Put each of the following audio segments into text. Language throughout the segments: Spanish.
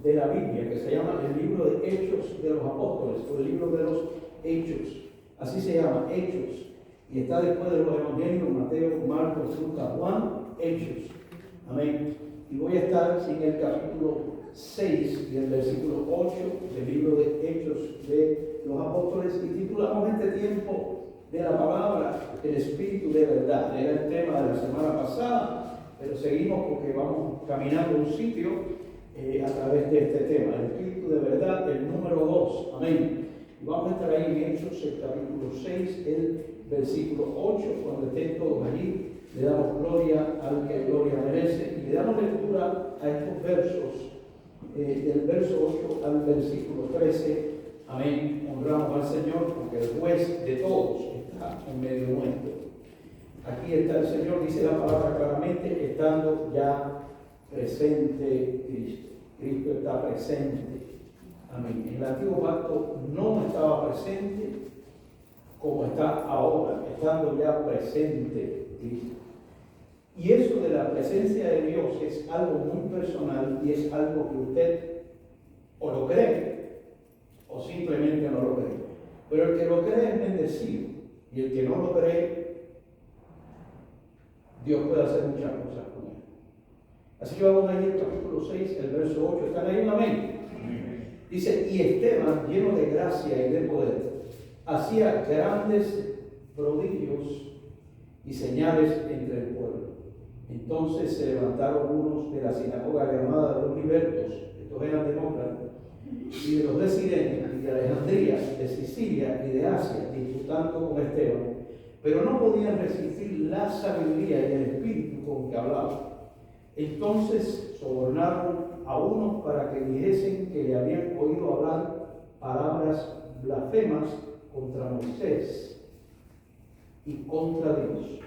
de la Biblia, que se llama el libro de Hechos de los Apóstoles, o el libro de los Hechos. Así se llama, Hechos. Y está después de los Evangelios, Mateo, Marcos, Lucas, Juan, Hechos. Amén. Y voy a estar en el capítulo 6 y el versículo 8 del libro de Hechos de los Apóstoles, y titulamos este tiempo de la palabra el Espíritu de verdad. Era el tema de la semana pasada, pero seguimos porque vamos caminando un sitio a través de este tema, el Espíritu de verdad, el número 2. Amén. Y vamos a estar ahí en Hechos, el capítulo 6, el versículo 8. Cuando estén todos allí, le damos gloria al que gloria merece y le damos lectura a estos versos, del verso 8 al versículo 13. Amén. Honramos al Señor porque el juez de todos está en medio nuestro. Aquí está el Señor, dice la palabra claramente, estando ya presente Cristo. Cristo está presente. Amén. En el antiguo pacto no estaba presente como está ahora, estando ya presente Cristo. Y eso de la presencia de Dios es algo muy personal y es algo que usted o lo cree o simplemente no lo cree. Pero el que lo cree es bendecido y el que no lo cree, Dios puede hacer muchas cosas con él. Así que vamos a ir al capítulo 6, el verso 8. ¿Están ahí? Amén. Dice, y Esteban, lleno de gracia y de poder, hacía grandes prodigios y señales entre el pueblo. Entonces se levantaron unos de la sinagoga llamada de los libertos, estos eran demócratas, y de los de Cirene, y de Alejandría, de Sicilia y de Asia, disputando con Esteban, pero no podían resistir la sabiduría y el espíritu con que hablaba. Entonces sobornaron a unos para que dijesen que le habían oído hablar palabras blasfemas contra Moisés y contra Dios.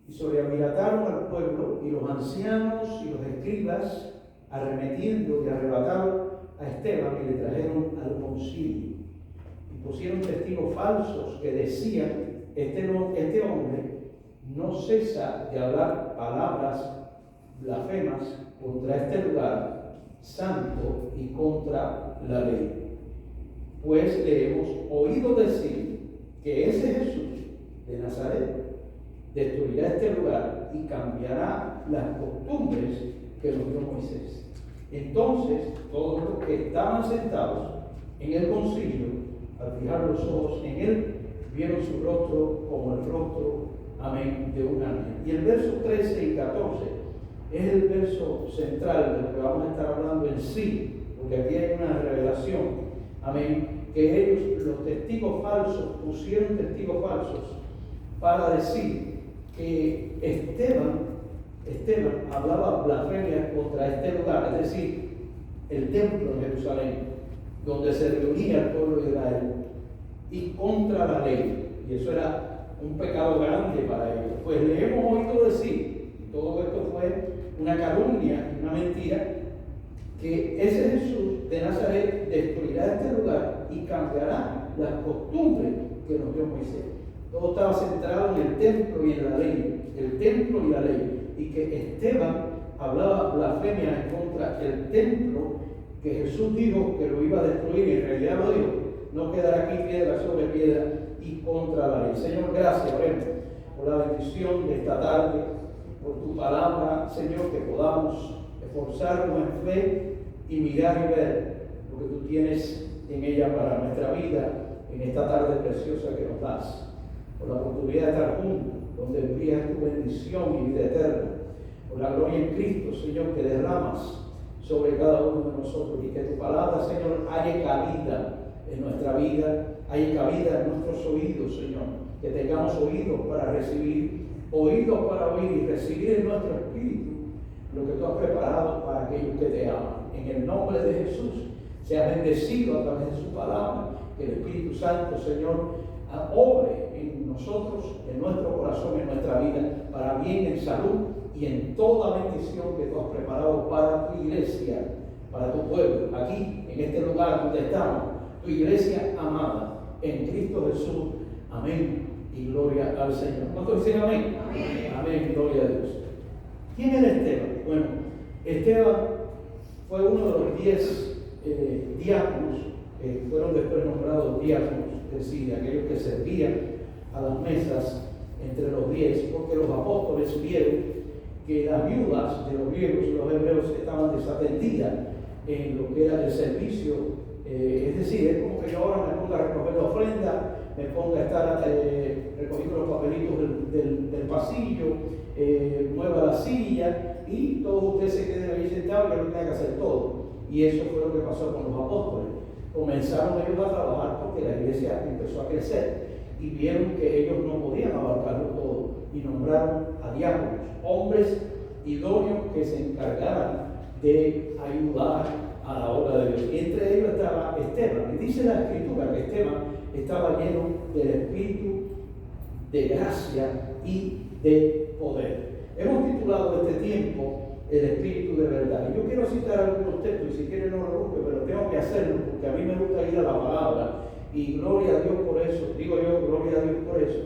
Y sobreabirataron al pueblo, y los ancianos y los escribas, arremetiendo y arrebataron a Esteban, y le trajeron al concilio. Y pusieron testigos falsos que decían, este hombre no cesa de hablar palabras blasfemas contra este lugar santo y contra la ley. Pues le hemos oído decir que ese Jesús de Nazaret destruirá este lugar y cambiará las costumbres que nos dio Moisés. Entonces todos los que estaban sentados en el concilio, al fijar los ojos en él, vieron su rostro como el rostro, amén, de un ángel. Y el verso 13 y 14 es el verso central de lo que vamos a estar hablando en sí, porque aquí hay una revelación, amén, que ellos, los testigos falsos, pusieron testigos falsos para decir que Esteban hablaba blasfemia contra este lugar, es decir, el templo de Jerusalén, donde se reunía el pueblo de Israel, y contra la ley. Y eso era un pecado grande para ellos. Pues le hemos oído decir, y todo esto fue una calumnia, una mentira, que ese Jesús de Nazaret destruirá este lugar y cambiará las costumbres que nos dio Moisés. Todo estaba centrado en el templo y en la ley, el templo y la ley, y que Esteban hablaba blasfemia en contra del templo que Jesús dijo que lo iba a destruir, y en realidad lo dijo, no quedará aquí piedra sobre piedra, y contra la ley. Señor, gracias, oremos por la bendición de esta tarde, por tu palabra, Señor, que podamos esforzarnos en fe y mirar y ver lo que tú tienes en ella para nuestra vida, en esta tarde preciosa que nos das, por la oportunidad de estar juntos, donde envías tu bendición y vida eterna, por la gloria en Cristo, Señor, que derramas sobre cada uno de nosotros, y que tu palabra, Señor, haya cabida en nuestra vida, haya cabida en nuestros oídos, Señor, que tengamos oídos para recibir, oídos para oír y recibir en nuestro espíritu lo que tú has preparado para aquellos que te aman. En el nombre de Jesús, sea bendecido a través de su palabra, que el Espíritu Santo, Señor, obre en nosotros, en nuestro corazón, en nuestra vida, para bien, en salud y en toda bendición que tú has preparado para tu iglesia, para tu pueblo, aquí, en este lugar donde estamos, tu iglesia amada, en Cristo Jesús. Amén y gloria al Señor. ¿Cuántos dicen amén? Amén. Amén, gloria a Dios. ¿Quién era Esteban? Bueno, Esteban fue uno de los 10 diáconos que fueron después nombrados diáconos, es decir, aquellos que servían a las mesas entre los 10, porque los apóstoles vieron que las viudas de los griegos y los hebreos estaban desatendidas en lo que era el servicio. Es decir, es como que yo ahora me ponga a recoger la ofrenda, me ponga a estar recogiendo los papelitos del pasillo, mueva la silla y todos ustedes se queden ahí sentados y yo no tenga que hacer todo. Y eso fue lo que pasó con los apóstoles. Comenzaron ellos a trabajar porque la iglesia empezó a crecer y vieron que ellos no podían abarcarlo todo y nombraron a diáconos, hombres idóneos que se encargaran de ayudar a la obra de Dios. Y entre ellos estaba Esteban. Y dice la Escritura que Esteban estaba lleno del Espíritu, de gracia y de poder. Hemos titulado este tiempo el Espíritu de verdad. Y yo quiero citar algunos textos, y si quieren no lo busque, pero tengo que hacerlo porque a mí me gusta ir a la palabra. Y gloria a Dios por eso, digo yo, gloria a Dios por eso.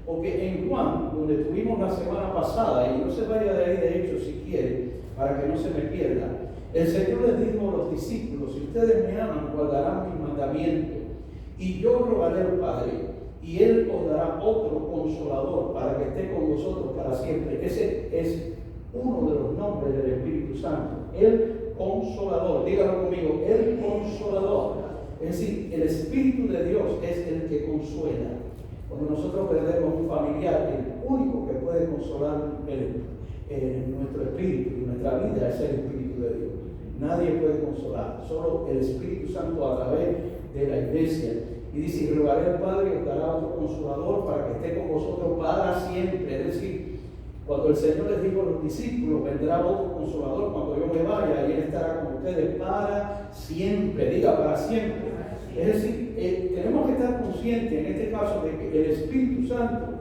Porque en Juan, donde estuvimos la semana pasada, y no se vaya de ahí de hecho si quiere, para que no se me pierda, el Señor les dijo a los discípulos: si ustedes me aman, guardarán mis mandamientos, y yo rogaré al Padre, y Él os dará otro consolador para que esté con vosotros para siempre. Ese es uno de los nombres del Espíritu Santo, el Consolador. Dígalo conmigo, el Consolador. Es decir, el Espíritu de Dios es el que consuela. Cuando nosotros perdemos un familiar, el único que puede consolar nuestro espíritu y nuestra vida es el Espíritu de Dios. Nadie puede consolar, solo el Espíritu Santo a través de la iglesia. Y dice: y rogaré al Padre y os dará otro consolador para que esté con vosotros para siempre. Es decir, cuando el Señor les dijo a los discípulos: vendrá otro consolador cuando yo me vaya y Él estará con ustedes para siempre. Diga, para siempre. Es decir, tenemos que estar conscientes en este caso de que el Espíritu Santo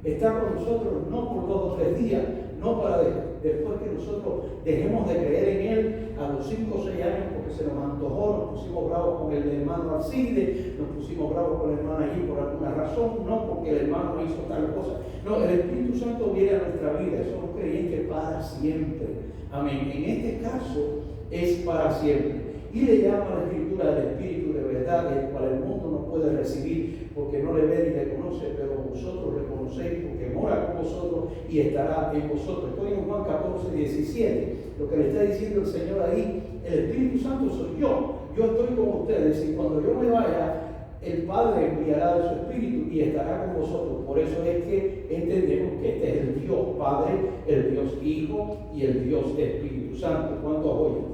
está con nosotros no por 2 o 3 días, no para después que nosotros dejemos de creer en Él a los 5 o 6 años porque se nos antojó, nos pusimos bravos con el hermano Alcide, nos pusimos bravos con la hermana allí por alguna razón, no porque el hermano hizo tal cosa. No, el Espíritu Santo viene a nuestra vida, somos creyentes para siempre. Amén. En este caso es para siempre. Y le llama a la Escritura el Espíritu de verdad, el cual el mundo no puede recibir porque no le ve ni le conoce, pero vosotros le conocéis porque mora con vosotros y estará en vosotros. Estoy en Juan 14, 17. Lo que le está diciendo el Señor ahí: el Espíritu Santo soy yo. Yo estoy con ustedes y cuando yo me vaya, el Padre enviará de su Espíritu y estará con vosotros. Por eso es que entendemos que este es el Dios Padre, el Dios Hijo y el Dios Espíritu Santo. ¿Cuántos oyen?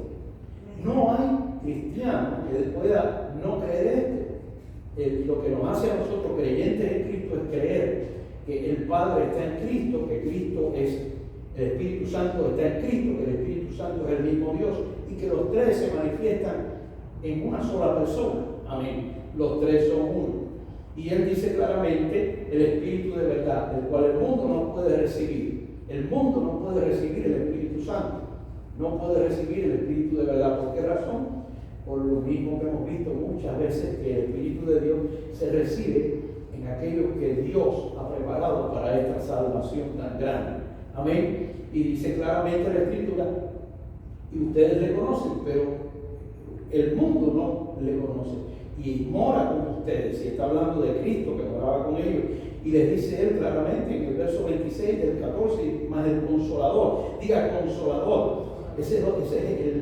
No hay cristiano que pueda no creer esto. Lo que nos hace a nosotros creyentes en Cristo es creer que el Padre está en Cristo, que Cristo es el Espíritu Santo, está en Cristo, que el Espíritu Santo es el mismo Dios y que los tres se manifiestan en una sola persona. Amén. Los tres son uno. Y Él dice claramente: el Espíritu de verdad, el cual el mundo no puede recibir. El mundo no puede recibir el Espíritu Santo. No puede recibir el Espíritu de verdad. ¿Por qué razón? Por lo mismo que hemos visto muchas veces, que el Espíritu de Dios se recibe en aquellos que Dios ha preparado para esta salvación tan grande. Amén. Y dice claramente la Escritura, y ustedes le conocen, pero el mundo no le conoce. Y mora con ustedes, y está hablando de Cristo que moraba con ellos. Y les dice Él claramente en el verso 26 del 14, más el Consolador. Diga, Consolador. Ese es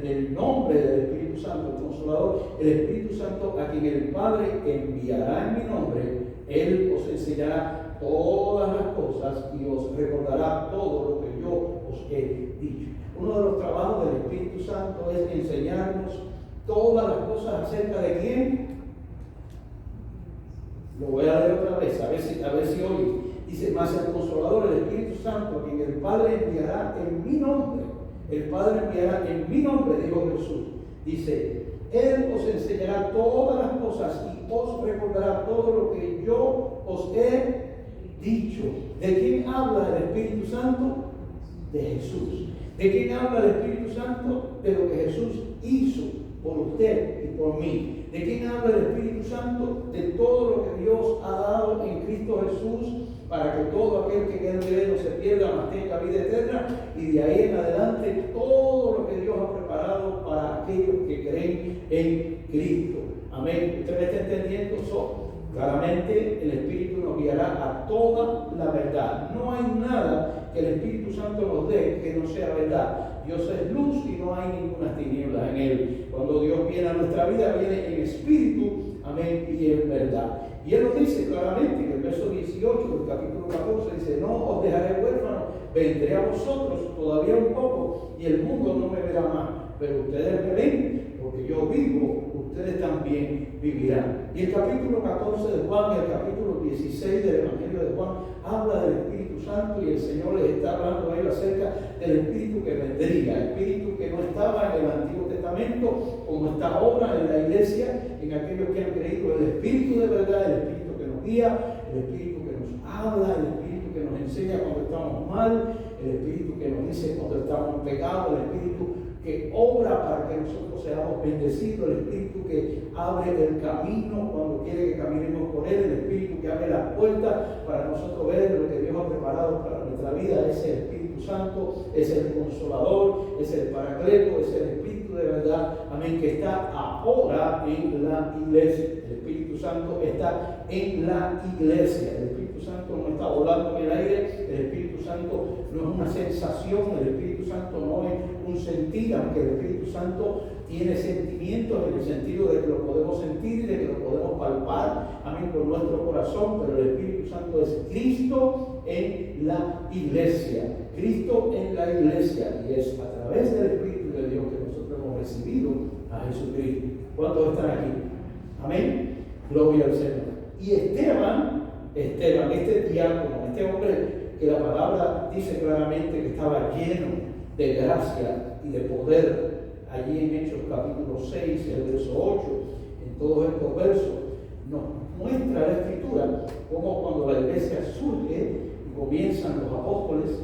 el nombre del Espíritu Santo, el Consolador. El Espíritu Santo, a quien el Padre enviará en mi nombre. Él os enseñará todas las cosas y os recordará todo lo que yo os he dicho. Uno de los trabajos del Espíritu Santo es enseñarnos todas las cosas acerca de quién. Lo voy a leer otra vez, a ver si hoy dice: más el Consolador, el Espíritu Santo, a quien el Padre enviará en mi nombre. El Padre enviará en mi nombre, dijo Jesús. Dice: Él os enseñará todas las cosas y os recordará todo lo que yo os he dicho. ¿De quién habla el Espíritu Santo? De Jesús. ¿De quién habla el Espíritu Santo? De lo que Jesús hizo por usted y por mí. ¿De quién habla el Espíritu Santo? De todo lo que Dios ha dado en Cristo Jesús, para que todo aquel que quede en Él no se pierda, mas tenga vida eterna. Y de ahí en adelante todo lo que Dios ha preparado para aquellos que creen en Cristo. Amén. ¿Usted me está entendiendo eso? Claramente el Espíritu nos guiará a toda la verdad. No hay nada que el Espíritu Santo nos dé que no sea verdad. Dios es luz y no hay ninguna tiniebla en Él. Cuando Dios viene a nuestra vida, viene en espíritu, amén, y en verdad. Y Él nos dice claramente en el verso 18 del capítulo 14, dice: no os dejaré huérfanos, vendré a vosotros todavía un poco, y el mundo no me verá más, pero ustedes me ven, porque yo vivo, ustedes también vivirán. Y el capítulo 14 de Juan y el capítulo 16 del Evangelio de Juan habla del Espíritu Santo, y el Señor les está hablando a ellos acerca del Espíritu que vendría, espíritu que no estaba en el Antiguo Testamento, como está ahora en la iglesia, en aquellos que han creído, el Espíritu de verdad, el Espíritu que nos guía, el Espíritu que nos habla, el Espíritu que nos enseña cuando estamos mal, el Espíritu que nos dice cuando estamos en pecado, el Espíritu que obra para que nosotros seamos bendecidos, el Espíritu que abre el camino cuando quiere que caminemos por Él, el Espíritu que abre las puertas para nosotros ver lo que Dios ha preparado para nuestra vida. Es el Espíritu Santo, es el Consolador, es el Paracleto, es el Espíritu de verdad, amén, que está ahora en la iglesia. El Espíritu Santo está en la iglesia. El Espíritu Santo no está volando en el aire, el Espíritu Santo no es una sensación, el Espíritu Santo no es un sentir, aunque el Espíritu Santo tiene sentimientos en el sentido de que lo podemos sentir y de que lo podemos palpar, amén, con nuestro corazón, pero el Espíritu Santo es Cristo en la iglesia, Cristo en la iglesia, y es a través del Espíritu de Dios que nosotros hemos recibido a Jesucristo. ¿Cuántos están aquí? Amén. Gloria al Señor. Y Esteban, este diácono, este hombre que la palabra dice claramente que estaba lleno de gracia y de poder, allí en Hechos capítulo 6, el verso 8, en todos estos versos, nos muestra la Escritura cómo cuando la iglesia surge y comienzan los apóstoles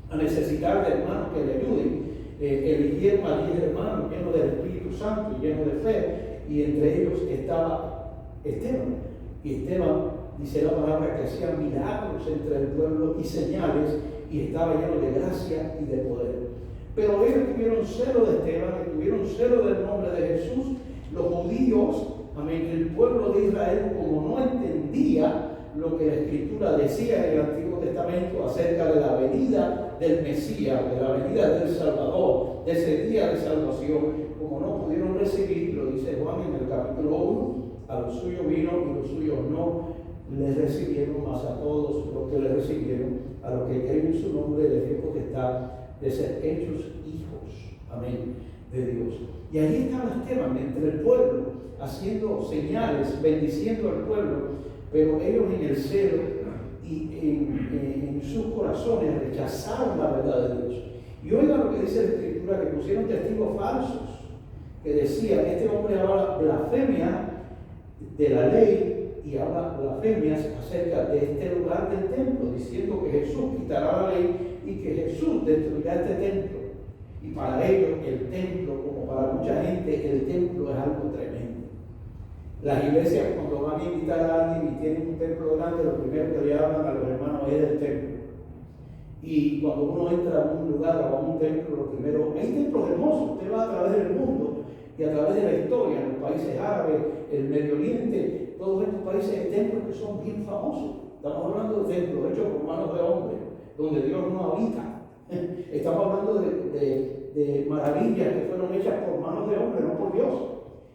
a necesitar de hermanos que le ayuden, eligieron a 10 hermanos llenos del Espíritu Santo y llenos de fe, y entre ellos estaba Esteban. Y Esteban, dice la palabra, que hacía milagros entre el pueblo y señales, y estaba lleno de gracia y de poder. Pero ellos tuvieron celo de Esteban, tuvieron celo del nombre de Jesús. Los judíos, amén, el pueblo de Israel, como no entendía lo que la Escritura decía en el Antiguo Testamento acerca de la venida del Mesías, de la venida del Salvador, de ese día de salvación, como no pudieron recibir, lo dice Juan en el capítulo 1, a los suyos vino y los suyos no les recibieron, mas a todos los que le recibieron, a los que creen en su nombre, les dio potestad de ser hechos hijos, amén, de Dios. Y allí estaba Esteban entre el pueblo, haciendo señales, bendiciendo al pueblo, pero ellos en el celo y en sus corazones rechazaron la verdad de Dios. Y oiga lo que dice la Escritura, que pusieron testigos falsos, que decían: este hombre habla blasfemia de la ley y habla blasfemias acerca de este lugar del templo, diciendo que Jesús quitará la ley y que Jesús destruirá este templo. Y para ellos el templo, como para mucha gente, el templo es algo tremendo. Las iglesias, cuando van a invitar a alguien y tienen un templo grande, lo primero que le hablan a los hermanos es del templo. Y cuando uno entra a un lugar o a un templo, lo primero, hay templos hermosos, usted va a través del mundo y a través de la historia, en los países árabes, el Medio Oriente, todos estos países hay templos que son bien famosos. Estamos hablando de templos hechos por manos de hombres, donde Dios no habita. Estamos hablando de maravillas que fueron hechas por manos de hombres, no por Dios.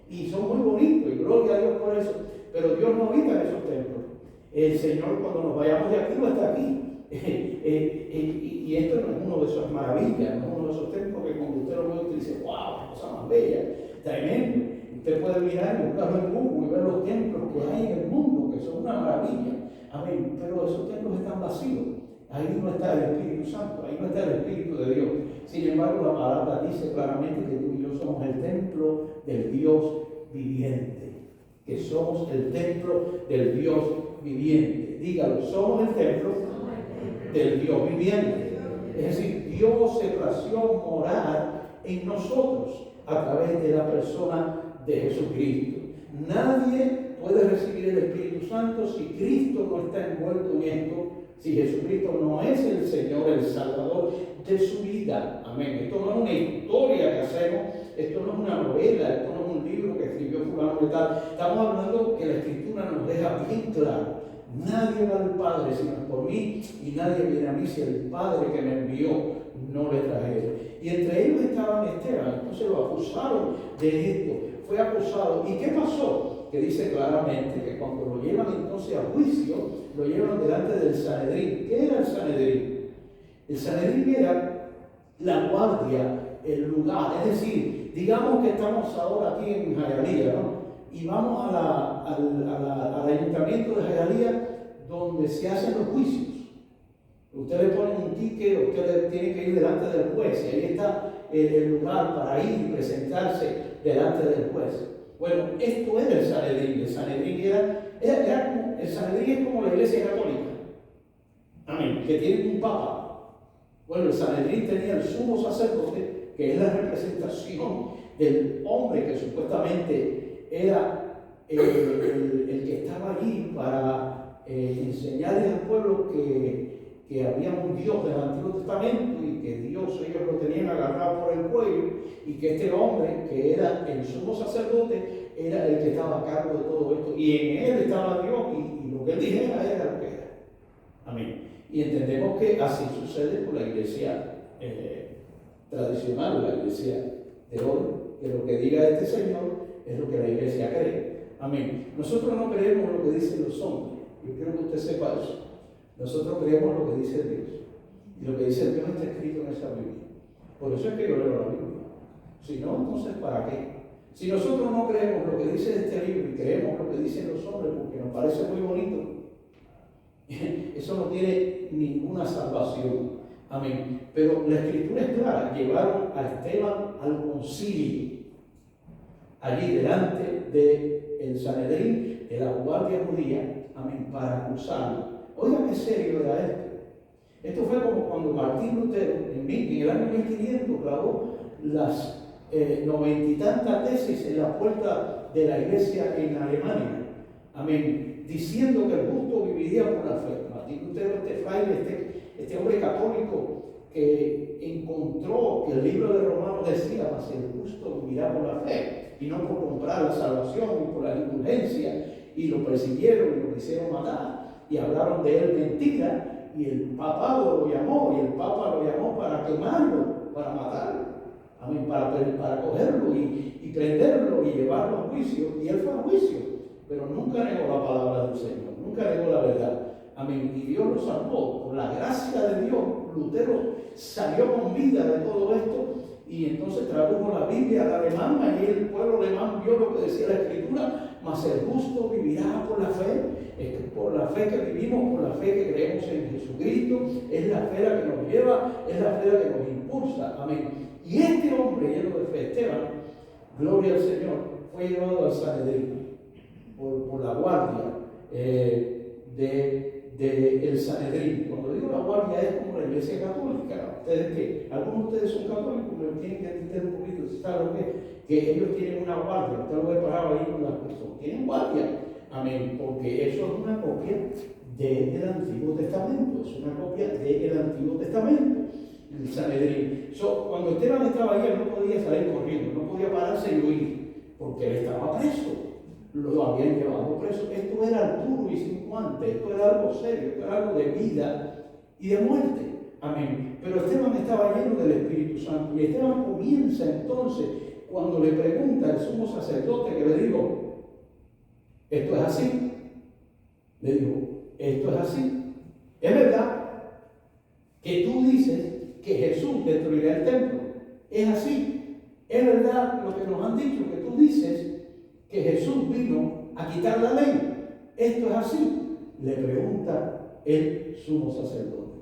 Y son muy bonitos, y gloria a Dios por eso. Pero Dios no habita en esos templos. El Señor, cuando nos vayamos de aquí, no está aquí. Y esto no es uno de esas maravillas, no es uno de esos templos que cuando usted lo ve, usted dice: ¡wow! ¡Cosa más bella! Tremendo. Usted puede mirar y buscarlo en Google y ver los templos que hay en el mundo, que son una maravilla. Amén. Pero esos templos están vacíos. Ahí no está el Espíritu Santo, ahí no está el Espíritu de Dios. Sin embargo, la palabra dice claramente que tú y yo somos el templo del Dios viviente. Que somos el templo del Dios viviente. Dígalo, somos el templo del Dios viviente. Es decir, Dios se plació morar en nosotros a través de la persona de Jesucristo. Nadie puede recibir el Espíritu Santo si Cristo no está envuelto en esto, si Jesucristo no es el Señor, el Salvador de su vida. Amén. Esto no es una historia que hacemos esto no es una novela, esto no es un libro que escribió fulano de tal. Estamos hablando que la Escritura nos deja bien claro: nadie va al Padre sino por mí, y nadie viene a mí si el Padre que me envió no le trajere. Y entre ellos estaban Esteban. Entonces lo acusaron de esto, fue acusado. ¿Y qué pasó? Que dice claramente que cuando lo llevan entonces a juicio, lo llevan delante del Sanedrín. ¿Qué era el Sanedrín? El Sanedrín era la guardia, el lugar, es decir, digamos que estamos ahora aquí en Hialeah, ¿no? Y vamos al ayuntamiento de Hialeah, donde se hacen los juicios. Usted le pone un ticket, usted tiene que ir delante del juez, y ahí está el lugar para ir y presentarse delante del juez. Bueno, esto era el Sanedrín. El Sanedrín el Sanedrín es como la Iglesia Católica, amén, que tiene un papa. Bueno, el Sanedrín tenía el sumo sacerdote, que es la representación del hombre que supuestamente era el que estaba allí para enseñarles al pueblo que había un Dios del Antiguo Testamento, y que Dios, ellos lo tenían agarrado por el cuello, y que este hombre, que era el sumo sacerdote, era el que estaba a cargo de todo esto, y en él estaba Dios, y lo que él dijera era lo que era. Amén. Y entendemos que así sucede con la iglesia tradicional, la iglesia de hoy, que lo que diga este Señor es lo que la iglesia cree. Amén. Nosotros no creemos lo que dicen los hombres. Yo quiero que usted sepa eso. Nosotros creemos lo que dice Dios. Y lo que dice Dios está escrito en esa Biblia. Por eso es que yo leo la Biblia. Si no, entonces ¿para qué? Si nosotros no creemos lo que dice este libro y creemos lo que dicen los hombres porque nos parece muy bonito, eso no tiene ninguna salvación. Amén. Pero la Escritura es clara. Llevaron a Esteban al concilio, allí delante del Sanedrín, de la guardia judía, amén, para acusarlo. Oiga, qué serio era esto. Esto fue como cuando Martín Lutero, en el año 1500, clavó las 90 y tantas tesis en la puerta de la iglesia en Alemania. Amén. Diciendo que el justo viviría por la fe. Martín Lutero, este fraile, este hombre católico que encontró que el libro de Romanos decía: mas el justo vivirá por la fe, y no por comprar la salvación y por la indulgencia, y lo persiguieron y lo quisieron matar, y hablaron de él mentira, y el papado lo llamó, y el papa lo llamó para quemarlo, para matarlo, amén, para cogerlo y prenderlo y llevarlo a juicio. Y él fue a juicio, pero nunca negó la palabra del Señor, nunca negó la verdad. Amén. Y Dios lo salvó. Por la gracia de Dios, Lutero salió con vida de todo esto, y entonces tradujo la Biblia al alemán, y el pueblo alemán vio lo que decía la Escritura: mas el justo vivirá por la fe. Por la fe que vivimos, por la fe que creemos en Jesucristo, es la fe la que nos lleva, es la fe la que nos impulsa. Amén. Y este hombre lleno de fe, Esteban, gloria al Señor, fue llevado al Sanedrín por la guardia del Sanedrín. Cuando digo la guardia, es como la iglesia católica. ¿Ustedes qué? Algunos de ustedes son católicos, pero tienen que entender un poquito, ¿saben lo que ellos tienen una guardia? Usted lo ve parado ahí con las personas. Tienen guardia. Amén. Porque eso es una copia del Antiguo Testamento. Es una copia del Antiguo Testamento. El Sanedrín. Cuando Esteban estaba ahí, él no podía salir corriendo, no podía pararse y huir, porque él estaba preso. Lo habían llevado preso. Esto era duro y sin guante, esto era algo serio, esto era algo de vida y de muerte. Amén. Pero Esteban estaba lleno del Espíritu Santo, y Esteban comienza entonces, cuando le pregunta al sumo sacerdote, que le dijo: ¿esto es así? Le dijo: esto es así. ¿Es verdad que tú dices que Jesús destruirá el templo? ¿Es así? ¿Es verdad lo que nos han dicho, que tú dices que Jesús vino a quitar la ley? ¿Esto es así? Le pregunta el sumo sacerdote.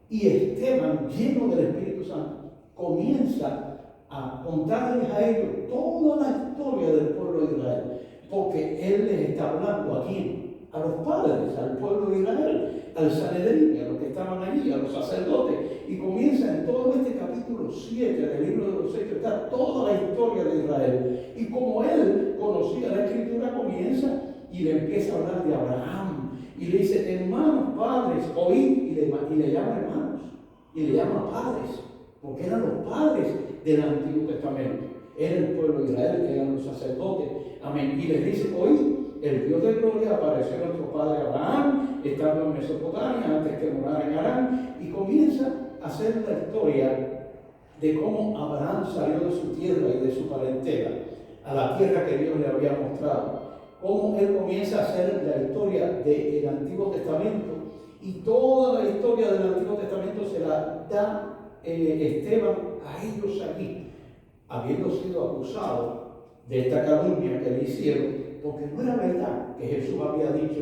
Y Esteban, lleno del Espíritu Santo, comienza a contarles a ellos toda la historia del pueblo de Israel, porque él les está hablando aquí a los padres, al pueblo de Israel, al Sanedrín, a los que estaban allí, a los sacerdotes, y comienza en todo este capítulo 7 del libro de los Hechos, está toda la historia de Israel. Y como él conocía la Escritura, comienza y le empieza a hablar de Abraham, y le dice: hermanos, padres, oíd, y le llama hermanos, y le llama padres, porque eran los padres del Antiguo Testamento. era el pueblo de Israel, eran los sacerdotes, amén, y les dice, hoy el Dios de gloria apareció a nuestro padre Abraham, estando en Mesopotamia, antes que morara en Harán, y comienza a hacer la historia de cómo Abraham salió de su tierra y de su parentela a la tierra que Dios le había mostrado, cómo él comienza a hacer la historia del Antiguo Testamento, y toda la historia del Antiguo Testamento se la da Esteban a ellos allí, habiendo sido acusado de esta calumnia que le hicieron, porque no era verdad que Jesús había dicho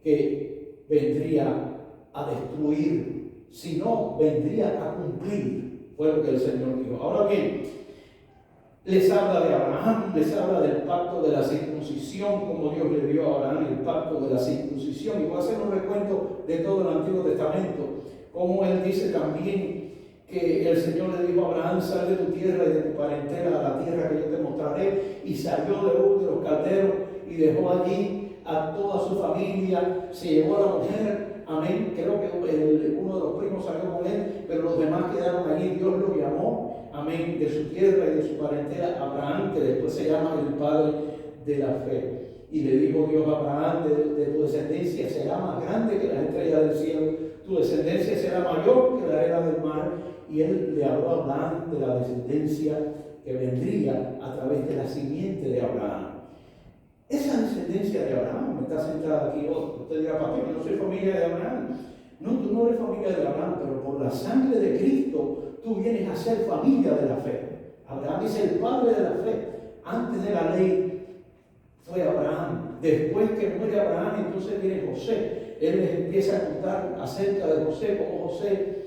que vendría a destruir, sino vendría a cumplir, fue lo que el Señor dijo. Ahora bien, les habla de Abraham, les habla del pacto de la circuncisión, como Dios le dio a Abraham el pacto de la circuncisión, y voy a hacer un recuento de todo el Antiguo Testamento, como él dice también que el Señor le dijo a Abraham, sal de tu tierra y de tu parentela a la tierra que yo te mostraré, y salió de Ur de los Caldeos y dejó allí a toda su familia, se llevó a la mujer, amén, creo que uno de los primos salió con él, pero los demás quedaron allí. Dios lo llamó, amén, de su tierra y de su parentela, Abraham, que después se llama el padre de la fe. Y le dijo Dios a Abraham, de tu descendencia será más grande que las estrellas del cielo, tu descendencia será mayor que la arena del mar. Y él le habló a Abraham de la descendencia que vendría a través de la simiente de Abraham. Esa descendencia de Abraham está sentada aquí hoy. Usted dirá, pastor, yo no soy familia de Abraham. No, tú no eres familia de Abraham, pero por la sangre de Cristo tú vienes a ser familia de la fe. Abraham es el padre de la fe. Antes de la ley fue Abraham. Después que muere Abraham, entonces viene José. Él les empieza a contar acerca de José, cómo José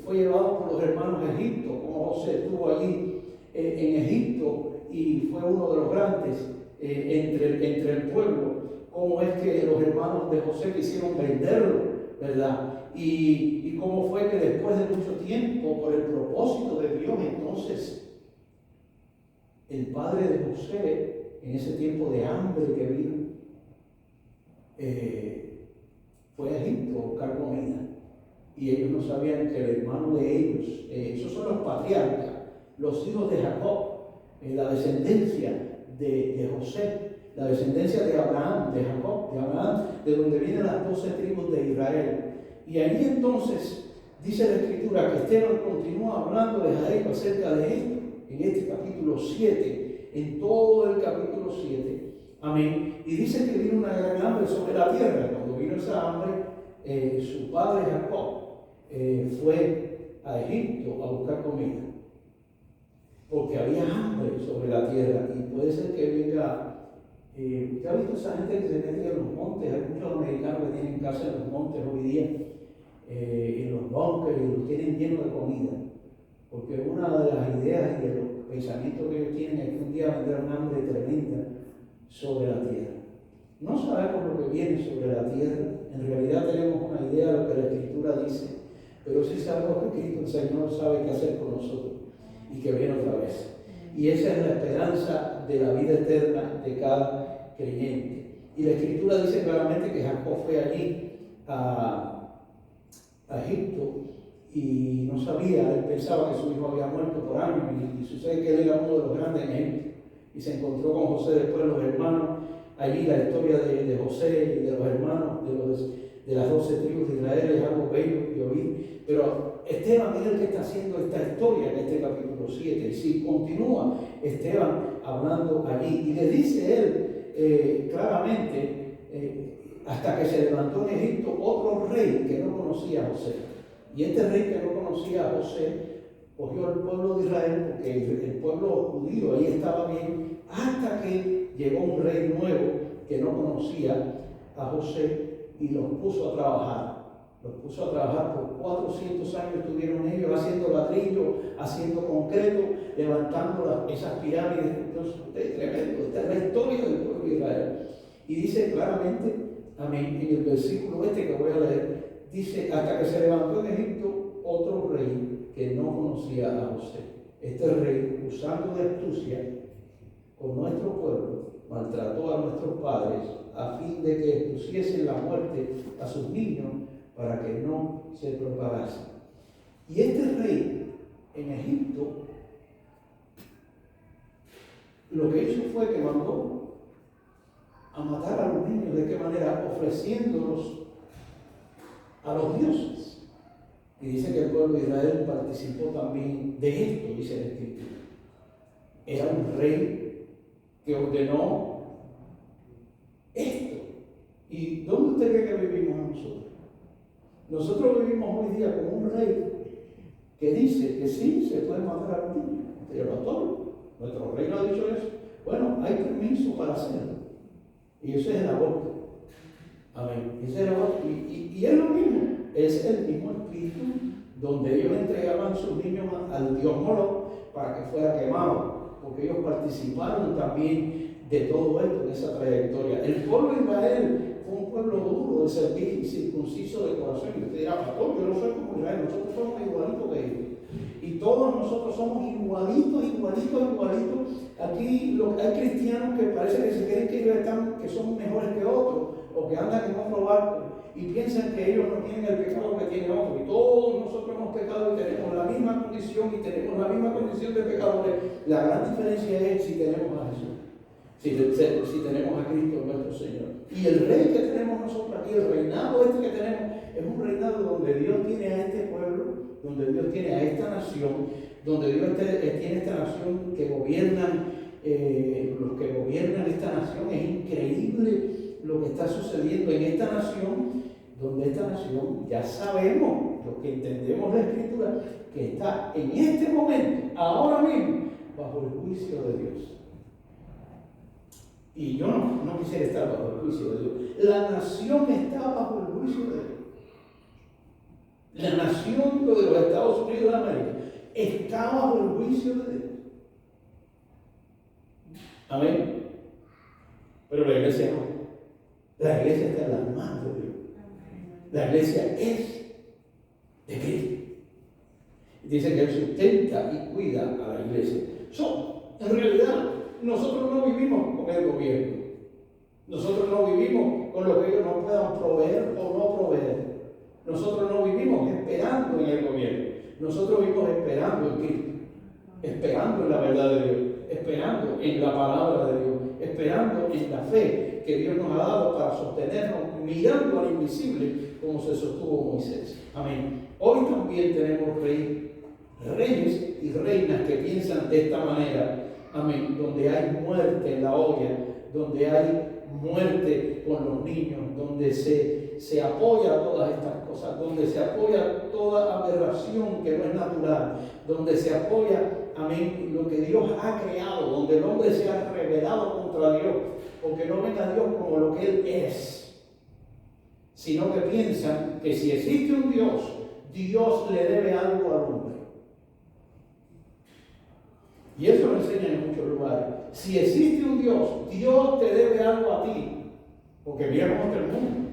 fue llevado por los hermanos a Egipto, cómo José estuvo allí en Egipto y fue uno de los grandes entre el pueblo, cómo es que los hermanos de José quisieron venderlo, ¿verdad? Y cómo fue que después de mucho tiempo, por el propósito de Dios, entonces el padre de José, en ese tiempo de hambre que vino, fue a Egipto a buscar comida. Y ellos no sabían que el hermano de ellos, esos son los patriarcas, los hijos de Jacob, la descendencia de José, la descendencia de Abraham, de Jacob, de Abraham, de donde vienen las 12 tribus de Israel. Y allí entonces dice la Escritura que Esteban continúa hablándoles a ellos acerca de esto, en este capítulo 7, en todo el capítulo 7, amén. Y dice que vino una gran hambre sobre la tierra. Cuando vino esa hambre, su padre Jacob fue a Egipto a buscar comida, porque había hambre sobre la tierra. Y puede ser que venga, ¿usted ha visto esa gente que se mete en los montes? Hay muchos americanos que tienen casa en los montes hoy día, en los bosques, y los tienen llenos de comida, porque una de las ideas y de los pensamientos que ellos tienen es que un día vendrá un hambre tremenda sobre la tierra. No sabemos lo que viene sobre la tierra, en realidad tenemos una idea de lo que la Escritura dice, pero sí sabemos que Cristo el Señor sabe qué hacer con nosotros y que viene otra vez. Y esa es la esperanza de la vida eterna de cada creyente. Y la Escritura dice claramente que Jacob fue allí a Egipto y no sabía, él pensaba que su hijo había muerto por años, y sucede que él era uno de los grandes en Egipto y se encontró con José. Después los hermanos, allí la historia de José y de los hermanos de las 12 tribus de Israel es algo bello que oír, pero Esteban es el que está haciendo esta historia en este capítulo 7, y si continúa Esteban hablando allí, y le dice él claramente, hasta que se levantó en Egipto otro rey que no conocía a José, y este rey que no conocía a José cogió al pueblo de Israel, porque el pueblo judío ahí estaba bien, hasta que llegó un rey nuevo que no conocía a José y los puso a trabajar. Los puso a trabajar por 400 años, estuvieron ellos haciendo ladrillo, haciendo concreto, levantando esas pirámides. Entonces, es tremendo, esta es la historia del pueblo de Israel. Y dice claramente, amén, en el versículo este que voy a leer, dice, hasta que se levantó en Egipto otro rey que no conocía a José. Este rey, usando de astucia con nuestro pueblo, maltrató a nuestros padres a fin de que expusiesen la muerte a sus niños para que no se propagase. Y este rey en Egipto lo que hizo fue que mandó a matar a los niños. ¿De qué manera? Ofreciéndolos a los dioses. Y dice que el pueblo de Israel participó también de esto, dice la Escritura. Era un rey que ordenó esto. ¿Y dónde usted cree que vivimos nosotros? Nosotros vivimos hoy día con un rey que dice que sí se puede matar a los niños. El pastor, nuestro rey no ha dicho eso. Bueno, hay permiso para hacerlo. Y eso es el aborto. Amén. Ese es el aborto. Y es lo mismo. Es el mismo espíritu donde ellos entregaban sus niños al dios Moloch para que fuera quemado. Porque ellos participaron también de todo esto, de esa trayectoria. El pueblo de Israel fue un pueblo duro de servir y circunciso de corazón. Y usted dirá, pastor, yo no soy como Israel, nosotros somos igualitos que ellos. Y todos nosotros somos igualitos. Aquí hay cristianos que parece que se creen que ellos que son mejores que otros, o que andan en otro barco, y piensan que ellos no tienen el pecado que tiene otro. Y todos nosotros hemos pecado y tenemos la misma condición, y tenemos la misma condición de pecadores. La gran diferencia es si tenemos a Jesús. Si tenemos a Cristo nuestro Señor. Y el rey que tenemos nosotros aquí, el reinado que tenemos, es un reinado donde Dios tiene a este pueblo, donde Dios tiene a esta nación, donde Dios tiene esta nación que gobiernan, los que gobiernan esta nación. Es increíble lo que está sucediendo en esta nación, donde esta nación, ya sabemos, los que entendemos la Escritura, que está en este momento, ahora mismo, bajo el juicio de Dios. Y yo no quisiera estar bajo el juicio de Dios. La nación está bajo el juicio de Dios. La nación de los Estados Unidos de América está bajo el juicio de Dios. Amén. Pero la iglesia no. La iglesia está en las manos de Dios. La iglesia es de Cristo. Dice que Él sustenta y cuida a la iglesia. En realidad, nosotros no vivimos con el gobierno. Nosotros no vivimos con lo que ellos no puedan proveer o no proveer. Nosotros no vivimos esperando en el gobierno. Nosotros vivimos esperando en Cristo. Esperando en la verdad de Dios. Esperando en la palabra de Dios. Esperando en la fe que Dios nos ha dado para sostenernos, mirando al invisible como se sostuvo Moisés. Amén. Hoy también tenemos reyes y reinas que piensan de esta manera. Amén. Donde hay muerte en la olla, donde hay muerte con los niños, donde se apoya todas estas cosas, donde se apoya toda aberración que no es natural, donde se apoya, amén, lo que Dios ha creado, donde el hombre se ha rebelado contra Dios, porque no ven a Dios como lo que Él es, sino que piensan que si existe un Dios, Dios le debe algo al hombre. Y eso lo enseñan en muchos lugares. Si existe un Dios, Dios te debe algo a ti. Porque mira cómo está el mundo.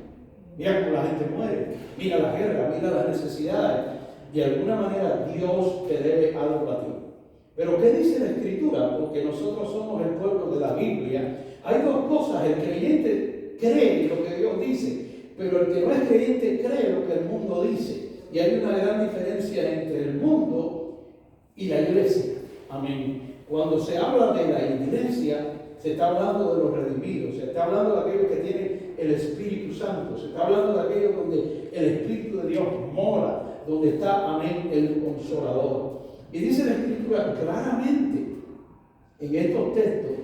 Mira cómo la gente muere. Mira la guerra, mira las necesidades. De alguna manera Dios te debe algo a ti. Pero ¿qué dice la Escritura? Porque nosotros somos el pueblo de la Biblia. Hay dos cosas. El creyente cree lo que Dios dice. Pero el que no es creyente cree lo que el mundo dice. Y hay una gran diferencia entre el mundo y la iglesia. Amén. Cuando se habla de la iglesia, se está hablando de los redimidos, se está hablando de aquellos que tienen el Espíritu Santo, se está hablando de aquellos donde el Espíritu de Dios mora, donde está, amén, el Consolador. Y dice la Escritura claramente en estos textos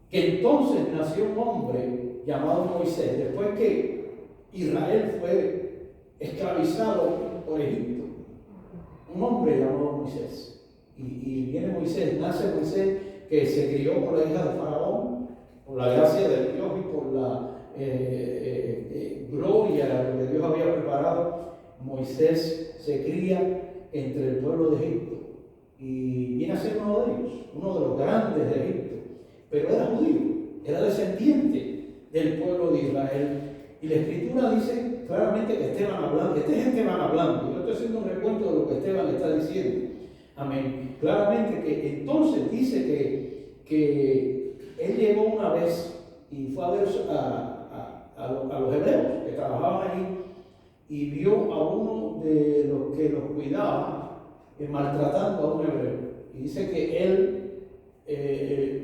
que entonces nació un hombre llamado Moisés, después que Israel fue esclavizado por Egipto, un hombre llamado Moisés. Y viene Moisés, nace Moisés, que se crió por la hija de Faraón, por la gracia de Dios y por la gloria que Dios había preparado. Moisés se cría entre el pueblo de Egipto y viene a ser uno de ellos, uno de los grandes de Egipto, pero era judío, era descendiente del pueblo de Israel. Y la Escritura dice claramente que Esteban hablando, yo estoy haciendo un recuento de lo que Esteban está diciendo. Amén. Claramente que entonces dice que él llegó una vez y fue a ver a los hebreos que trabajaban allí y vio a uno de los que los cuidaba maltratando a un hebreo. Y dice que él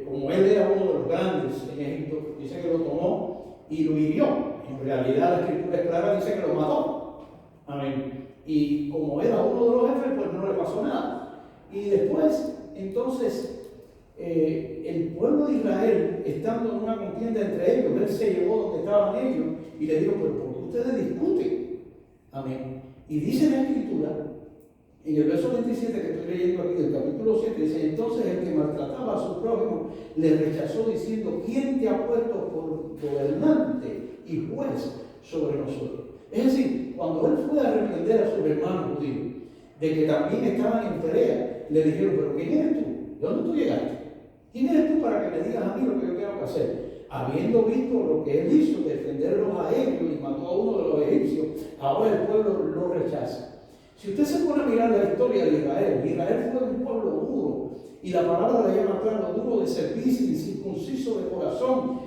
como él era uno de los grandes en Egipto, dice que lo tomó y lo hirió. En realidad la escritura es clara, dice que lo mató. Amén. Y como era uno de los jefes, pues no le pasó nada. Y después, entonces, el pueblo de Israel, estando en una contienda entre ellos, él se llevó donde estaban ellos y le dijo, pero ¿por qué ustedes discuten? Amén. Y dice la escritura, en el verso 27 que estoy leyendo aquí del capítulo 7, dice, entonces el que maltrataba a su prójimo le rechazó diciendo, ¿quién te ha puesto por gobernante y juez sobre nosotros? Es decir, cuando él fue a reprender a sus hermanos judíos, de que también estaban en pelea, le dijeron, pero ¿quién eres tú? ¿De dónde tú llegaste? ¿Quién eres tú para que me digas a mí lo que yo tengo que hacer? Habiendo visto lo que él hizo, defenderlos a ellos y mató a uno de los egipcios, ahora el pueblo lo rechaza. Si usted se pone a mirar la historia de Israel, Israel fue un pueblo duro, y la palabra le llama claro, duro de servicio y circunciso de corazón,